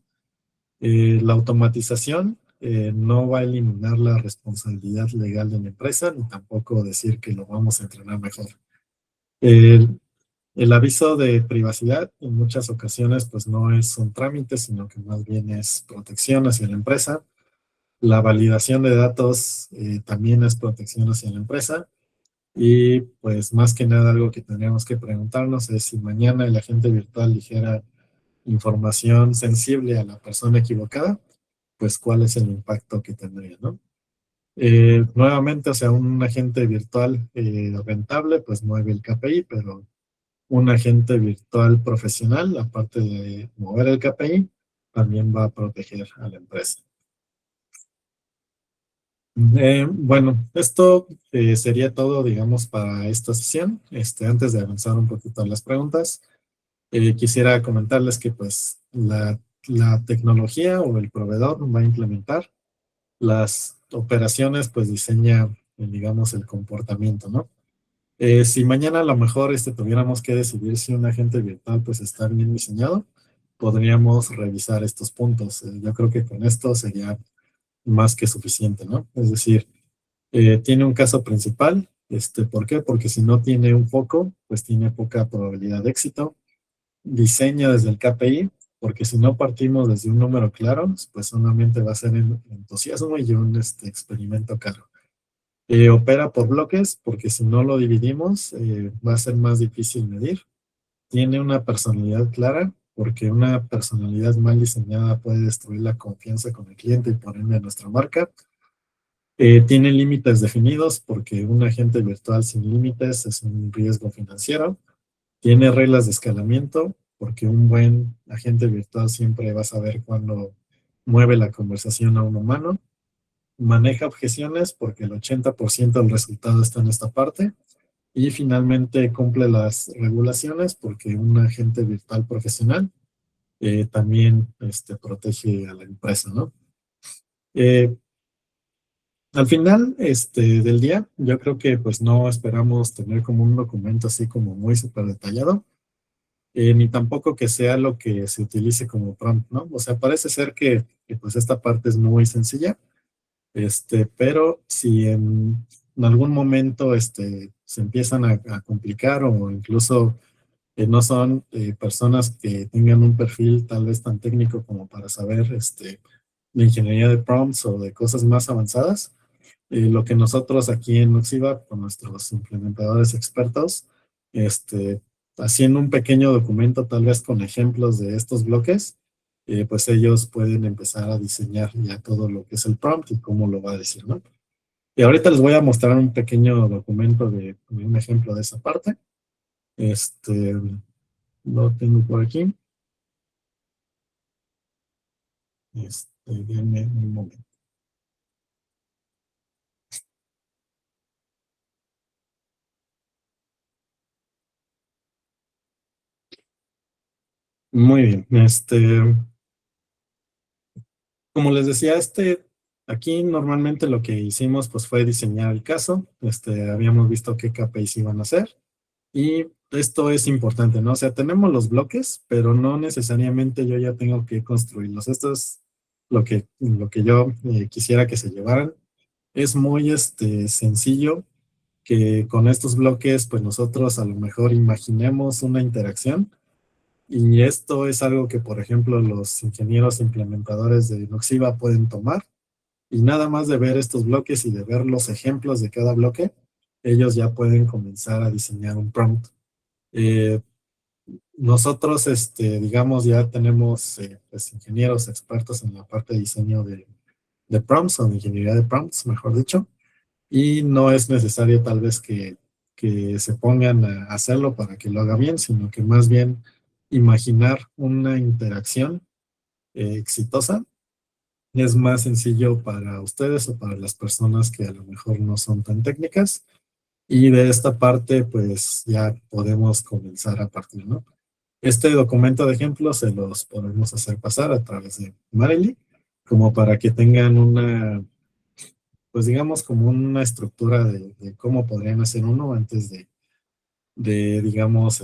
La automatización no va a eliminar la responsabilidad legal de la empresa, ni tampoco decir que lo vamos a entrenar mejor. El aviso de privacidad en muchas ocasiones pues no es un trámite, sino que más bien es protección hacia la empresa. La validación de datos también es protección hacia la empresa. Y pues más que nada algo que tendríamos que preguntarnos es si mañana el agente virtual dijera información sensible a la persona equivocada, pues cuál es el impacto que tendría, ¿no? Nuevamente, o sea, un agente virtual rentable, pues mueve el KPI, pero un agente virtual profesional, aparte de mover el KPI, también va a proteger a la empresa. Bueno, esto sería todo, digamos, para esta sesión. Antes de avanzar un poquito a las preguntas, quisiera comentarles que pues la tecnología o el proveedor va a implementar las operaciones, pues diseña, digamos, el comportamiento, ¿no? Si mañana a lo mejor tuviéramos que decidir si un agente virtual pues está bien diseñado, podríamos revisar estos puntos. Yo creo que con esto sería más que suficiente, ¿no? Es decir, tiene un caso principal. ¿Por qué? Porque si no tiene un foco, pues tiene poca probabilidad de éxito. Diseña desde el KPI, porque si no partimos desde un número claro, pues solamente va a ser entusiasmo y un experimento caro. Opera por bloques, porque si no lo dividimos, va a ser más difícil medir. Tiene una personalidad clara, porque una personalidad mal diseñada puede destruir la confianza con el cliente y por ende nuestra marca. Tiene límites definidos, porque un agente virtual sin límites es un riesgo financiero. Tiene reglas de escalamiento, porque un buen agente virtual siempre va a saber cuándo mueve la conversación a un humano. Maneja objeciones, porque el 80% del resultado está en esta parte. Y finalmente cumple las regulaciones, porque un agente virtual profesional también protege a la empresa, ¿no? Al final del día, yo creo que pues no esperamos tener como un documento así como muy súper detallado. Ni tampoco que sea lo que se utilice como prompt, ¿no? O sea, parece ser que, pues esta parte es muy sencilla, pero si en algún momento se empiezan a complicar o incluso no son personas que tengan un perfil tal vez tan técnico como para saber de ingeniería de prompts o de cosas más avanzadas, lo que nosotros aquí en Nuxiva, con nuestros implementadores expertos, haciendo un pequeño documento tal vez con ejemplos de estos bloques, pues ellos pueden empezar a diseñar ya todo lo que es el prompt y cómo lo va a decir, ¿no? Y ahorita les voy a mostrar un pequeño documento de un ejemplo de esa parte. Lo tengo por aquí. Denme un momento. Muy bien. Como les decía, aquí normalmente lo que hicimos pues fue diseñar el caso. Habíamos visto qué KPIs iban a hacer. Y esto es importante, ¿no? O sea, tenemos los bloques, pero no necesariamente yo ya tengo que construirlos. Esto es lo que yo quisiera que se llevaran. Es muy sencillo que con estos bloques, pues nosotros a lo mejor imaginemos una interacción. Y esto es algo que, por ejemplo, los ingenieros implementadores de Nuxiva pueden tomar. Y nada más de ver estos bloques y de ver los ejemplos de cada bloque, ellos ya pueden comenzar a diseñar un prompt. Nosotros, digamos, ya tenemos pues, ingenieros expertos en la parte de diseño de prompts o de ingeniería de prompts, mejor dicho. Y no es necesario tal vez que se pongan a hacerlo para que lo haga bien, sino que más bien imaginar una interacción exitosa es más sencillo para ustedes o para las personas que a lo mejor no son tan técnicas. Y de esta parte, pues ya podemos comenzar a partir, ¿no? Este documento de ejemplo se los podemos hacer pasar a través de Marily, como para que tengan una, pues digamos, como una estructura de cómo podrían hacer uno antes digamos,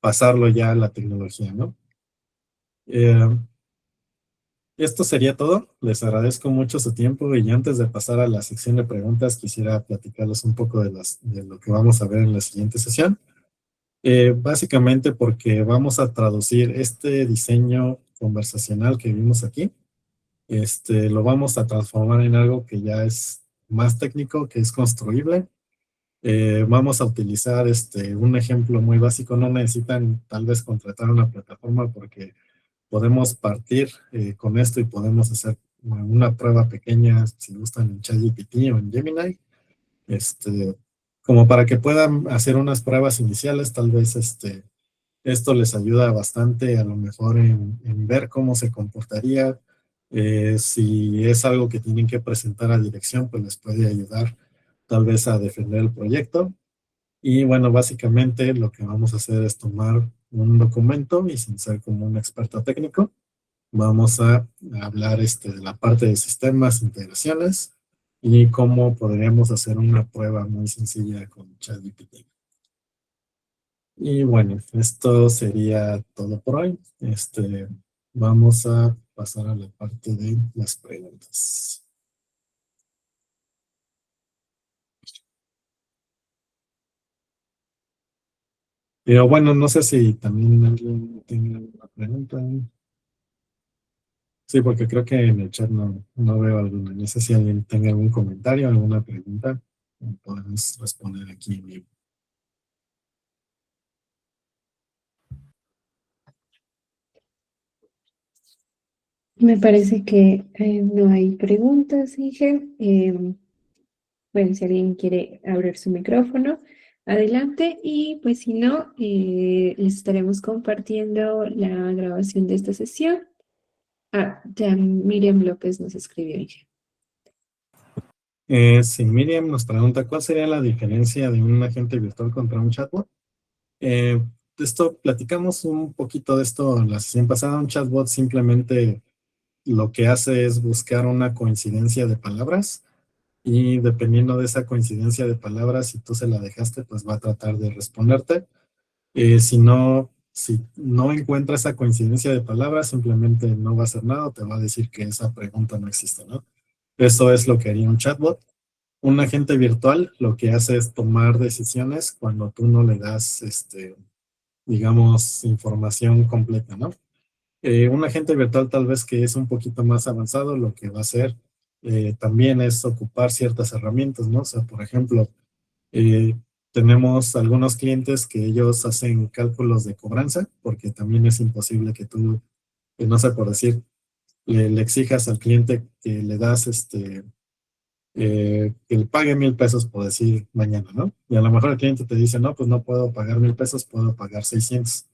pasarlo ya a la tecnología, ¿no? Esto sería todo. Les agradezco mucho su tiempo y antes de pasar a la sección de preguntas, quisiera platicarles un poco de lo que vamos a ver en la siguiente sesión. Básicamente porque vamos a traducir este diseño conversacional que vimos aquí. Lo vamos a transformar en algo que ya es más técnico, que es construible. Vamos a utilizar un ejemplo muy básico. No necesitan tal vez contratar una plataforma porque podemos partir con esto y podemos hacer una prueba pequeña, si gustan, en ChatGPT o en Gemini, como para que puedan hacer unas pruebas iniciales. Tal vez esto les ayuda bastante a lo mejor en ver cómo se comportaría. Si es algo que tienen que presentar a dirección, pues les puede ayudar tal vez a defender el proyecto. Y bueno, básicamente lo que vamos a hacer es tomar un documento y sin ser como un experto técnico, vamos a hablar de la parte de sistemas, integraciones y cómo podríamos hacer una prueba muy sencilla con ChatGPT. Y bueno, esto sería todo por hoy. Vamos a pasar a la parte de las preguntas. Pero bueno, no sé si también alguien tenga alguna pregunta. Sí, porque creo que en el chat no veo alguna. No sé si alguien tenga algún comentario, alguna pregunta. Podemos responder aquí en vivo. Me parece que no hay preguntas, Inge. Bueno, si alguien quiere abrir su micrófono, adelante. Y pues si no, les estaremos compartiendo la grabación de esta sesión. Ah, ya Miriam López nos escribió, Inge. Si Miriam nos pregunta, ¿cuál sería la diferencia de un agente virtual contra un chatbot? Platicamos un poquito de esto en la sesión pasada. Un chatbot simplemente lo que hace es buscar una coincidencia de palabras y dependiendo de esa coincidencia de palabras, si tú se la dejaste, pues va a tratar de responderte. Si no encuentra esa coincidencia de palabras, simplemente no va a hacer nada, te va a decir que esa pregunta no existe, ¿no? Eso es lo que haría un chatbot. Un agente virtual lo que hace es tomar decisiones cuando tú no le das, digamos, información completa, ¿no? Un agente virtual tal vez que es un poquito más avanzado, lo que va a hacer también es ocupar ciertas herramientas, ¿no? O sea, por ejemplo, eh, tenemos algunos clientes que ellos hacen cálculos de cobranza, porque también es imposible que tú, no sé, por decir, le exijas al cliente que le das que le pague 1,000 pesos por decir mañana, ¿no? Y a lo mejor el cliente te dice, no, pues no puedo pagar 1,000 pesos, puedo pagar 600.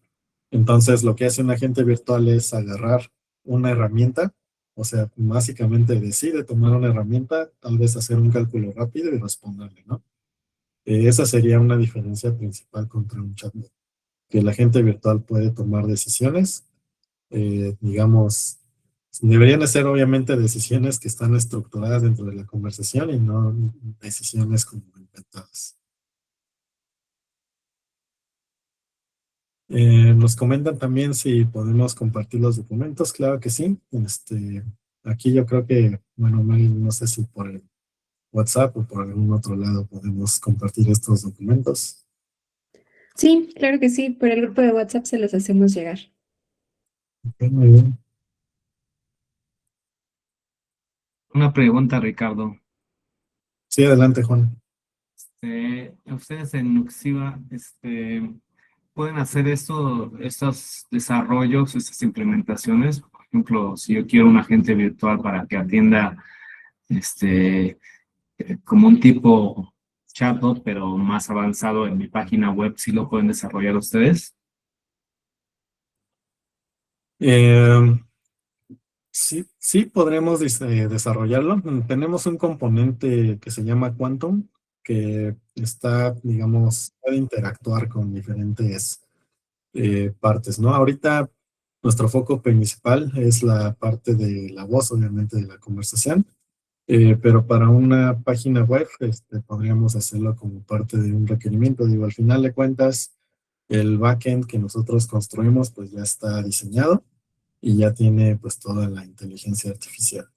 Entonces, lo que hace un agente virtual es agarrar una herramienta, o sea, básicamente decide tomar una herramienta, tal vez hacer un cálculo rápido y responderle, ¿no? Esa sería una diferencia principal contra un chatbot, que el agente virtual puede tomar decisiones, digamos, deberían de ser obviamente decisiones que están estructuradas dentro de la conversación y no decisiones como inventadas. Nos comentan también si podemos compartir los documentos. Claro que sí. Aquí yo creo que, bueno, Mari, no sé si por WhatsApp o por algún otro lado podemos compartir estos documentos. Sí, claro que sí, por el grupo de WhatsApp se los hacemos llegar. Ok, muy bien. Una pregunta, Ricardo. Sí, adelante, Juan. Ustedes en Nuxiva, pueden hacer estos desarrollos, estas implementaciones. Por ejemplo, si yo quiero un agente virtual para que atienda como un tipo chatbot, pero más avanzado en mi página web, ¿sí lo pueden desarrollar ustedes? Eh, sí, podremos desarrollarlo. Tenemos un componente que se llama Quantum, que está, digamos, puede interactuar con diferentes partes, ¿no? Ahorita nuestro foco principal es la parte de la voz, obviamente, de la conversación, pero para una página web podríamos hacerlo como parte de un requerimiento. Digo, al final de cuentas, el backend que nosotros construimos pues ya está diseñado y ya tiene pues toda la inteligencia artificial.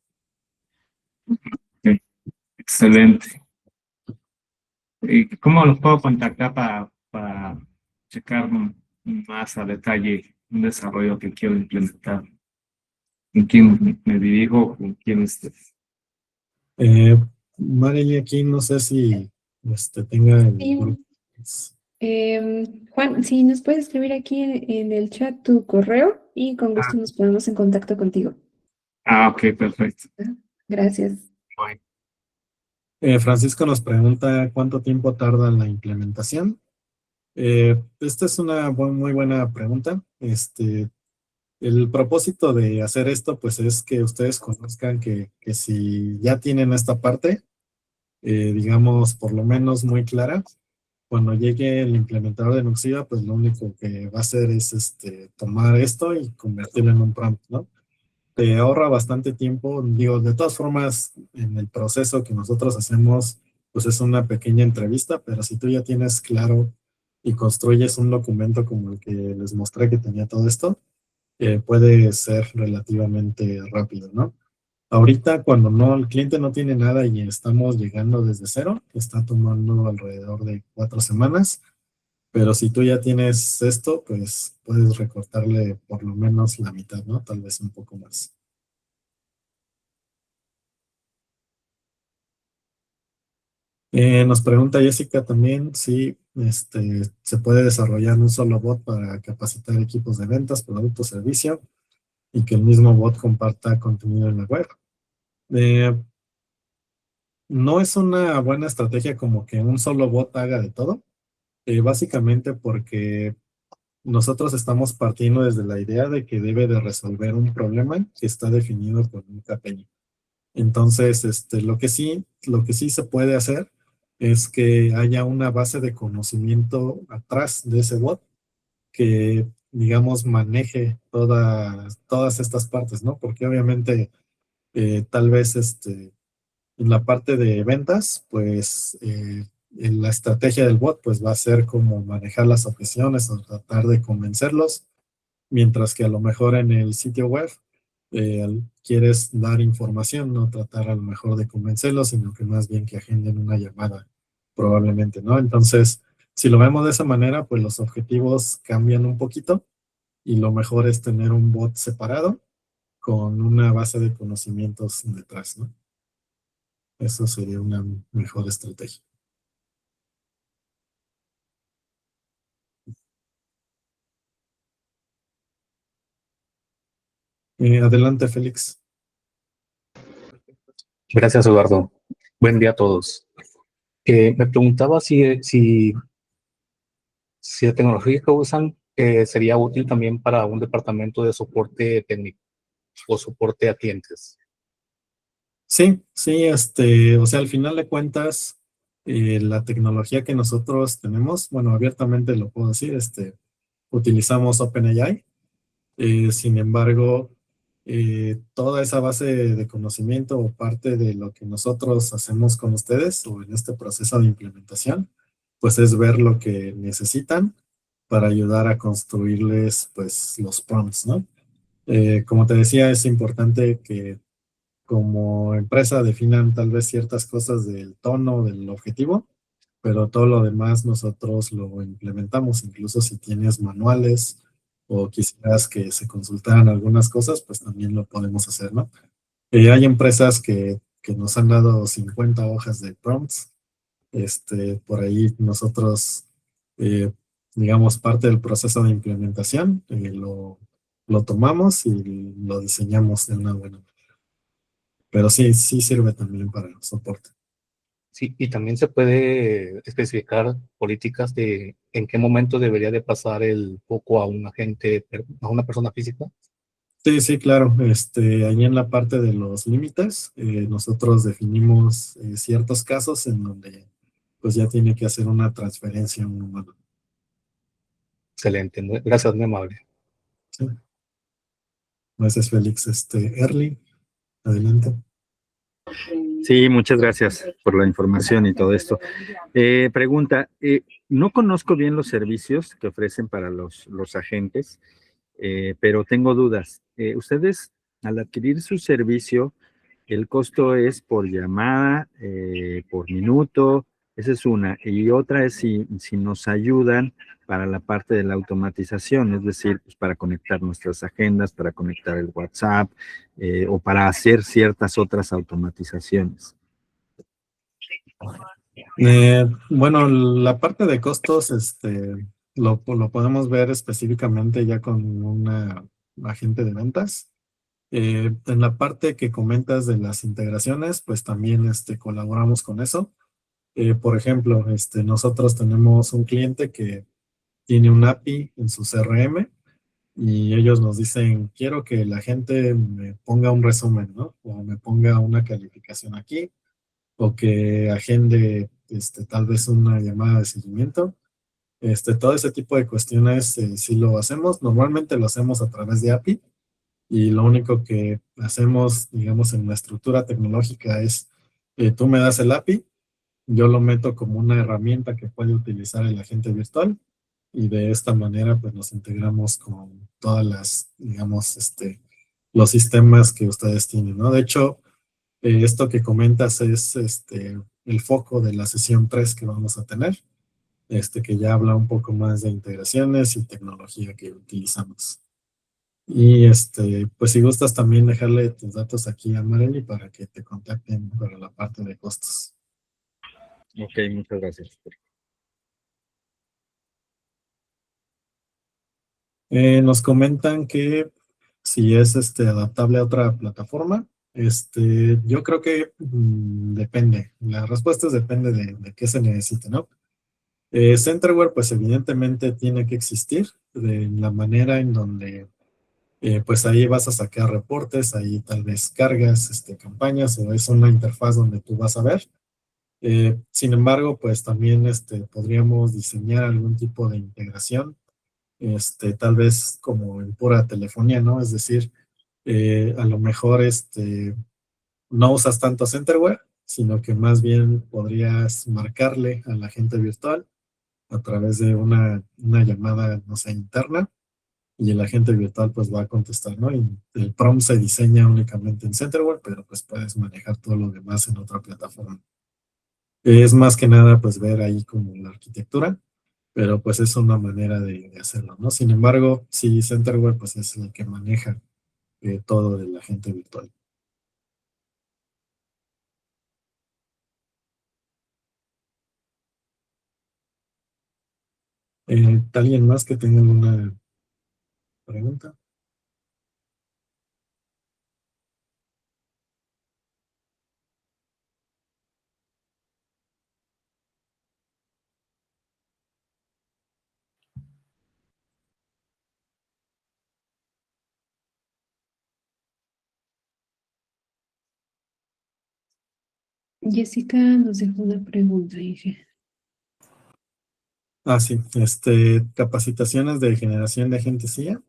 Ok, excelente. ¿Y cómo los puedo contactar para checar más a detalle un desarrollo que quiero implementar? ¿Con quién me dirijo? ¿Con quién Eh, Mari, aquí no sé si tenga el Sí. grupo. Juan, si nos puedes escribir aquí en el chat tu correo y con gusto nos ponemos en contacto contigo. Ok, perfecto. Gracias. Bueno. Francisco nos pregunta cuánto tiempo tarda la implementación. Esta es una muy buena pregunta. El propósito de hacer esto, pues, es que ustedes conozcan que si ya tienen esta parte, digamos, por lo menos muy clara, cuando llegue el implementador de Nuxiva, pues lo único que va a hacer es tomar esto y convertirlo en un prompt, ¿no? Te ahorra bastante tiempo. Digo, de todas formas, en el proceso que nosotros hacemos, pues es una pequeña entrevista, pero si tú ya tienes claro y construyes un documento como el que les mostré que tenía todo esto, puede ser relativamente rápido, ¿no? Ahorita, cuando no, el cliente no tiene nada y estamos llegando desde cero, está tomando alrededor de 4 semanas, pero si tú ya tienes esto, pues puedes recortarle por lo menos la mitad, ¿no? Tal vez un poco más. Nos pregunta Jessica también si se puede desarrollar un solo bot para capacitar equipos de ventas, producto, servicio, y que el mismo bot comparta contenido en la web. No es una buena estrategia como que un solo bot haga de todo, básicamente porque nosotros estamos partiendo desde la idea de que debe de resolver un problema que está definido por un KPI. Entonces, lo que sí se puede hacer es que haya una base de conocimiento atrás de ese bot que, digamos, maneje todas estas partes, ¿no? Porque obviamente, tal vez, en la parte de ventas, pues, en la estrategia del bot, pues, va a ser como manejar las objeciones o tratar de convencerlos, mientras que a lo mejor en el sitio web quieres dar información, no tratar a lo mejor de convencerlos, sino que más bien que agenden una llamada, probablemente, ¿no? Entonces, si lo vemos de esa manera, pues los objetivos cambian un poquito y lo mejor es tener un bot separado con una base de conocimientos detrás, ¿no? Eso sería una mejor estrategia. Adelante, Félix. Gracias, Eduardo. Buen día a todos. Me preguntaba si la tecnología que usan sería útil también para un departamento de soporte técnico o soporte a clientes. Sí, sí, o sea, al final de cuentas, la tecnología que nosotros tenemos, bueno, abiertamente lo puedo decir, utilizamos OpenAI. Sin embargo, toda esa base de conocimiento o parte de lo que nosotros hacemos con ustedes o en este proceso de implementación, pues es ver lo que necesitan para ayudar a construirles pues los prompts, ¿no? Como te decía, es importante que como empresa definan tal vez ciertas cosas del tono, del objetivo, pero todo lo demás nosotros lo implementamos, incluso si tienes manuales o quisieras que se consultaran algunas cosas, pues también lo podemos hacer, ¿no? Hay empresas que nos han dado 50 hojas de prompts. Por ahí nosotros, eh, digamos, parte del proceso de implementación, lo tomamos y lo diseñamos de una buena manera. Pero sí, sí sirve también para el soporte. Sí, y también se puede especificar políticas de en qué momento debería de pasar el foco a un agente, a una persona física. Sí, sí, claro. Ahí en la parte de los límites, nosotros definimos ciertos casos en donde pues ya tiene que hacer una transferencia a un humano. Excelente, gracias, muy amable. Sí. Gracias, Félix. Early, adelante. Sí, muchas gracias por la información y todo esto. Pregunta, no conozco bien los servicios que ofrecen para los agentes, pero tengo dudas. Ustedes, al adquirir su servicio, el costo es por llamada, por minuto, esa es una. Y otra es si nos ayudan para la parte de la automatización, es decir, pues para conectar nuestras agendas, para conectar el WhatsApp, o para hacer ciertas otras automatizaciones. Bueno, la parte de costos, lo podemos ver específicamente ya con una agente de ventas. En la parte que comentas de las integraciones, pues también colaboramos con eso. Por ejemplo, nosotros tenemos un cliente que tiene un API en su CRM y ellos nos dicen, quiero que la gente me ponga un resumen, ¿no? O me ponga una calificación aquí, o que agende tal vez una llamada de seguimiento. Todo ese tipo de cuestiones sí lo hacemos. Normalmente lo hacemos a través de API y lo único que hacemos, digamos, en la estructura tecnológica es, tú me das el API, yo lo meto como una herramienta que puede utilizar el agente virtual y de esta manera pues nos integramos con todas las, digamos, los sistemas que ustedes tienen, ¿no? De hecho, esto que comentas es el foco de la sesión 3 que vamos a tener, que ya habla un poco más de integraciones y tecnología que utilizamos. Y pues si gustas también dejarle tus datos aquí a Marely para que te contacten para la parte de costos. Ok, muchas gracias. Nos comentan que si es adaptable a otra plataforma, yo creo que depende. La respuesta es depende de qué se necesite, ¿no? Centerware, pues evidentemente tiene que existir de la manera en donde, pues ahí vas a sacar reportes, ahí tal vez cargas, campañas, o es una interfaz donde tú vas a ver. Sin embargo, pues también podríamos diseñar algún tipo de integración, tal vez como en pura telefonía, ¿no? Es decir, a lo mejor no usas tanto Centerware, sino que más bien podrías marcarle a la agente virtual a través de una llamada, no sé, interna, y el agente virtual pues va a contestar, ¿no? Y el prompt se diseña únicamente en Centerware, pero pues puedes manejar todo lo demás en otra plataforma. Es más que nada pues ver ahí como la arquitectura, pero pues es una manera de hacerlo, ¿no? Sin embargo, sí, Centerware pues es el que maneja todo del agente virtual. ¿Alguien más que tenga alguna pregunta? Jessica nos dejó una pregunta, dije. Ah, sí, capacitaciones de generación de agentes IA.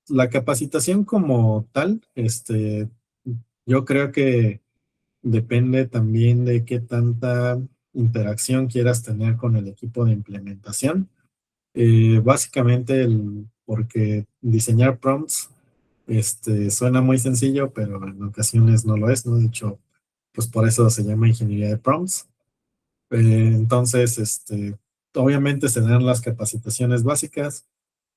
La capacitación como tal, yo creo que depende también de qué tanta interacción quieras tener con el equipo de implementación. Básicamente, porque diseñar prompts Suena muy sencillo, pero en ocasiones no lo es, ¿no? De hecho, pues por eso se llama ingeniería de prompts. Entonces, obviamente se dan las capacitaciones básicas.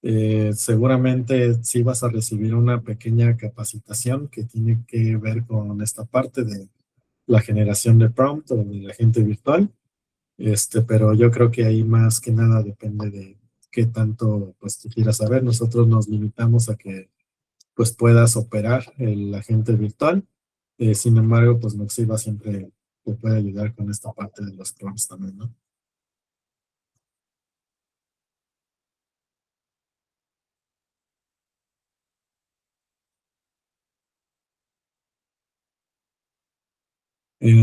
Seguramente sí vas a recibir una pequeña capacitación que tiene que ver con esta parte de la generación de prompt o de agente virtual. Pero yo creo que ahí más que nada depende de qué tanto pues tú quieras saber. Nosotros nos limitamos a que pues puedas operar el agente virtual. Sin embargo, pues Noxiva siempre te puede ayudar con esta parte de los prompts también, ¿no?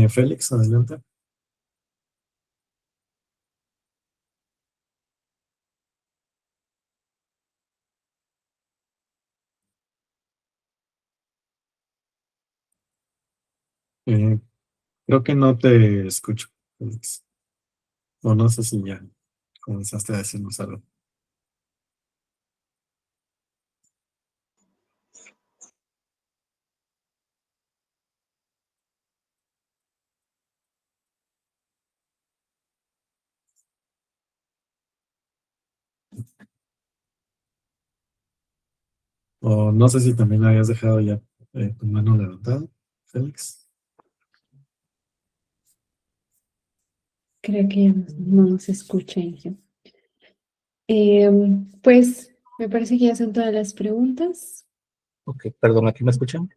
Félix, adelante. Eh, Creo que no te escucho, Félix. O no sé si ya comenzaste a decirnos algo. O no sé si también habías dejado ya tu mano levantada, Félix. Creo que ya no nos escucha, Inge. Pues me parece que ya son todas las preguntas. Ok, perdón, ¿aquí me escuchan?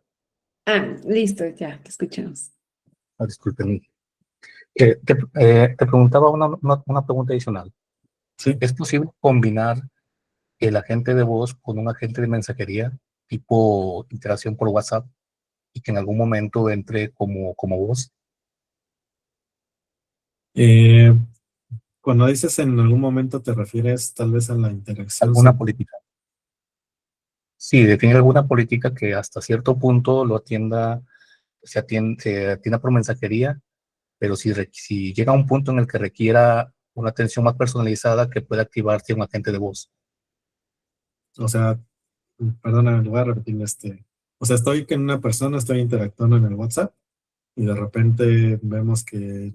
Ah, listo, ya te escuchamos. Ah, disculpen. Te preguntaba una pregunta adicional. Sí. ¿Es posible combinar el agente de voz con un agente de mensajería tipo interacción por WhatsApp y que en algún momento entre como voz? Eh, Cuando dices en algún momento te refieres tal vez a la interacción. ¿Alguna política? Sí, define alguna política que hasta cierto punto se atienda por mensajería, pero si llega a un punto en el que requiera una atención más personalizada, que pueda activarse un agente de voz. O sea, perdona, lo voy a repetir. O sea, estoy con una persona, estoy interactuando en el WhatsApp y de repente vemos que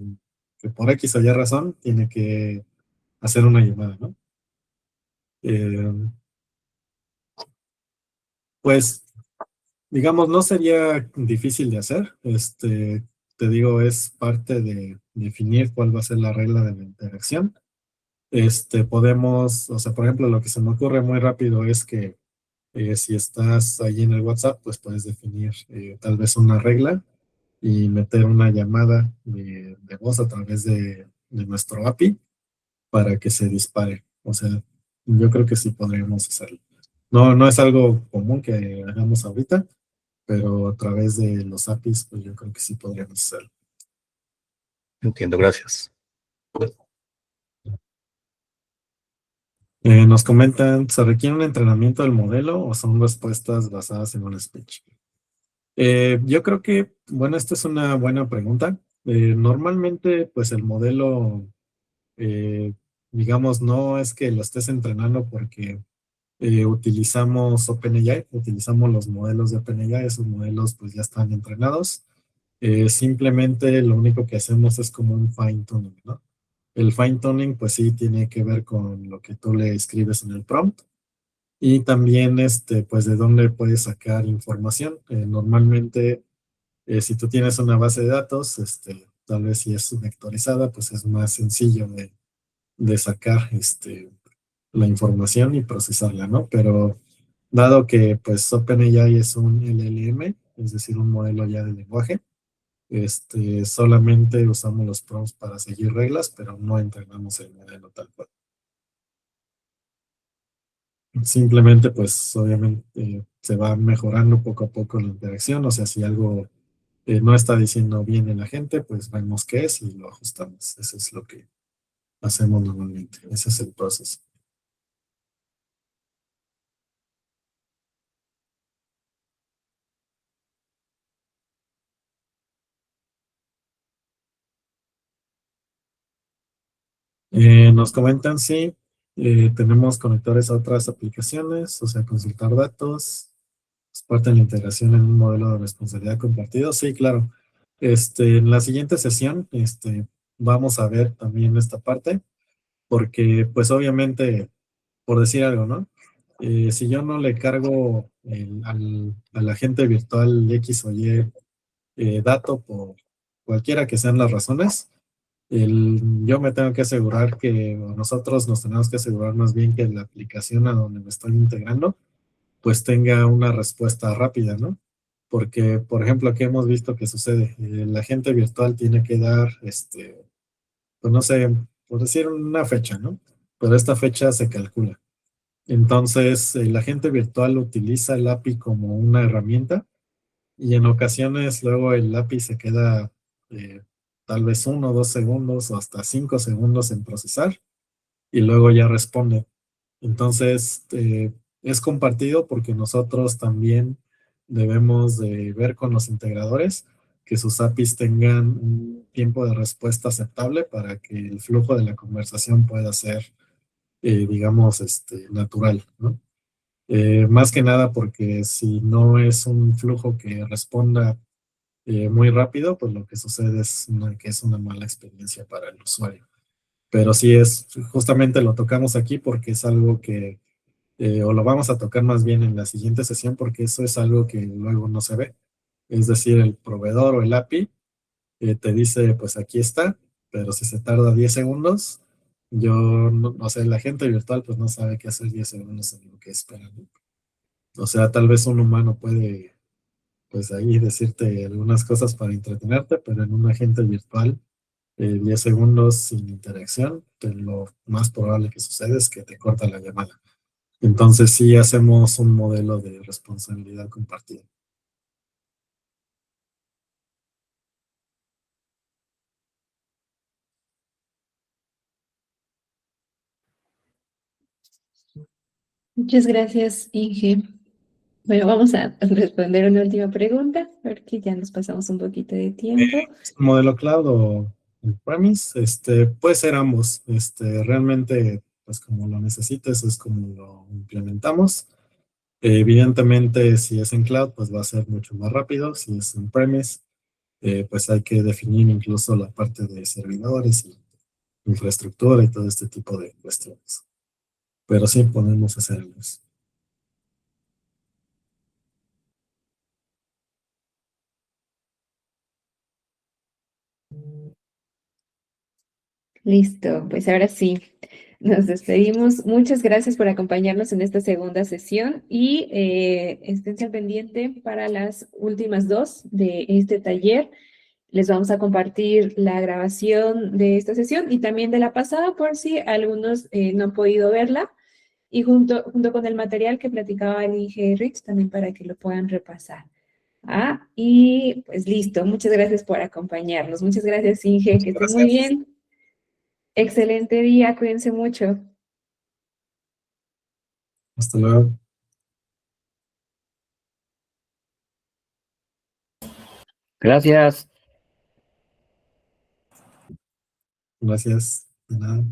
por X o Y razón tiene que hacer una llamada, ¿no? Eh, pues, digamos, no sería difícil de hacer. Te digo, es parte de definir cuál va a ser la regla de la interacción. Podemos, o sea, por ejemplo, lo que se me ocurre muy rápido es que si estás ahí en el WhatsApp, pues puedes definir tal vez una regla y meter una llamada de voz a través de nuestro API para que se dispare. O sea, yo creo que sí podríamos hacerlo. No, no es algo común que hagamos ahorita, pero a través de los APIs, pues yo creo que sí podríamos hacerlo. Entiendo, gracias. Nos comentan, ¿se requiere un entrenamiento del modelo o son respuestas basadas en un speech? Yo creo que, bueno, esta es una buena pregunta. Normalmente, pues el modelo, eh, digamos, no es que lo estés entrenando porque utilizamos OpenAI, utilizamos los modelos de OpenAI, esos modelos pues ya están entrenados. Simplemente lo único que hacemos es como un fine tuning, ¿no? El fine tuning pues sí tiene que ver con lo que tú le escribes en el prompt y también pues de dónde puedes sacar información. Normalmente si tú tienes una base de datos, tal vez si es vectorizada, pues es más sencillo de sacar la información y procesarla, ¿no? Pero dado que pues OpenAI es un LLM, es decir, un modelo ya de lenguaje, solamente usamos los prompts para seguir reglas, pero no entrenamos el modelo tal cual. Simplemente, pues, obviamente, se va mejorando poco a poco la interacción. O sea, si algo no está diciendo bien el agente, pues vemos qué es y lo ajustamos. Eso es lo que hacemos normalmente. Ese es el proceso. Nos comentan si tenemos conectores a otras aplicaciones, o sea, consultar datos. es parte de la integración en un modelo de responsabilidad compartido. Sí, claro. En la siguiente sesión, vamos a ver también esta parte, porque pues obviamente, por decir algo, ¿no? Si yo no le cargo al agente virtual X o Y dato por cualquiera que sean las razones, yo me tengo que asegurar que, o nosotros nos tenemos que asegurar más bien que la aplicación a donde me estoy integrando, pues tenga una respuesta rápida, ¿no? Porque, por ejemplo, aquí hemos visto que sucede, el agente virtual tiene que dar, pues no sé, por decir una fecha, ¿no? Pero esta fecha se calcula. Entonces, el agente virtual utiliza el API como una herramienta y en ocasiones luego el API se queda tal vez 1 o 2 segundos o hasta 5 segundos en procesar y luego ya responde. Entonces, es compartido porque nosotros también debemos de ver con los integradores que sus APIs tengan un tiempo de respuesta aceptable para que el flujo de la conversación pueda ser, digamos, natural, ¿no? Más que nada porque si no es un flujo que responda muy rápido, pues lo que sucede es que es una mala experiencia para el usuario. Pero sí es, justamente lo tocamos aquí porque es algo que, o lo vamos a tocar más bien en la siguiente sesión porque eso es algo que luego no se ve. Es decir, el proveedor o el API te dice, pues aquí está, pero si se tarda 10 segundos, yo, no, o sea, el agente virtual pues no sabe qué hacer 10 segundos en lo que espera, ¿no? O sea, tal vez un humano puede, pues ahí decirte algunas cosas para entretenerte, pero en un agente virtual, 10 segundos sin interacción, pues lo más probable que sucede es que te corta la llamada. Entonces sí hacemos un modelo de responsabilidad compartida. Muchas gracias, Inge. Bueno, vamos a responder una última pregunta, porque ya nos pasamos un poquito de tiempo. ¿Es un modelo cloud o on-premise? Puede ser ambos. Realmente, pues como lo necesites, es como lo implementamos. Evidentemente, si es en cloud, pues va a ser mucho más rápido. Si es on-premise, pues hay que definir incluso la parte de servidores y infraestructura y todo este tipo de cuestiones. Pero sí podemos hacerlos. Listo, pues ahora sí, nos despedimos. Muchas gracias por acompañarnos en esta segunda sesión y esténse al pendiente para las últimas dos de este taller. Les vamos a compartir la grabación de esta sesión y también de la pasada por si algunos no han podido verla y junto con el material que platicaba el Inge Rich también para que lo puedan repasar. Y pues listo, muchas gracias por acompañarnos. Muchas gracias, Inge, que estén muy Gracias. bien. Excelente día, cuídense mucho. Hasta luego. Gracias. Gracias. De nada.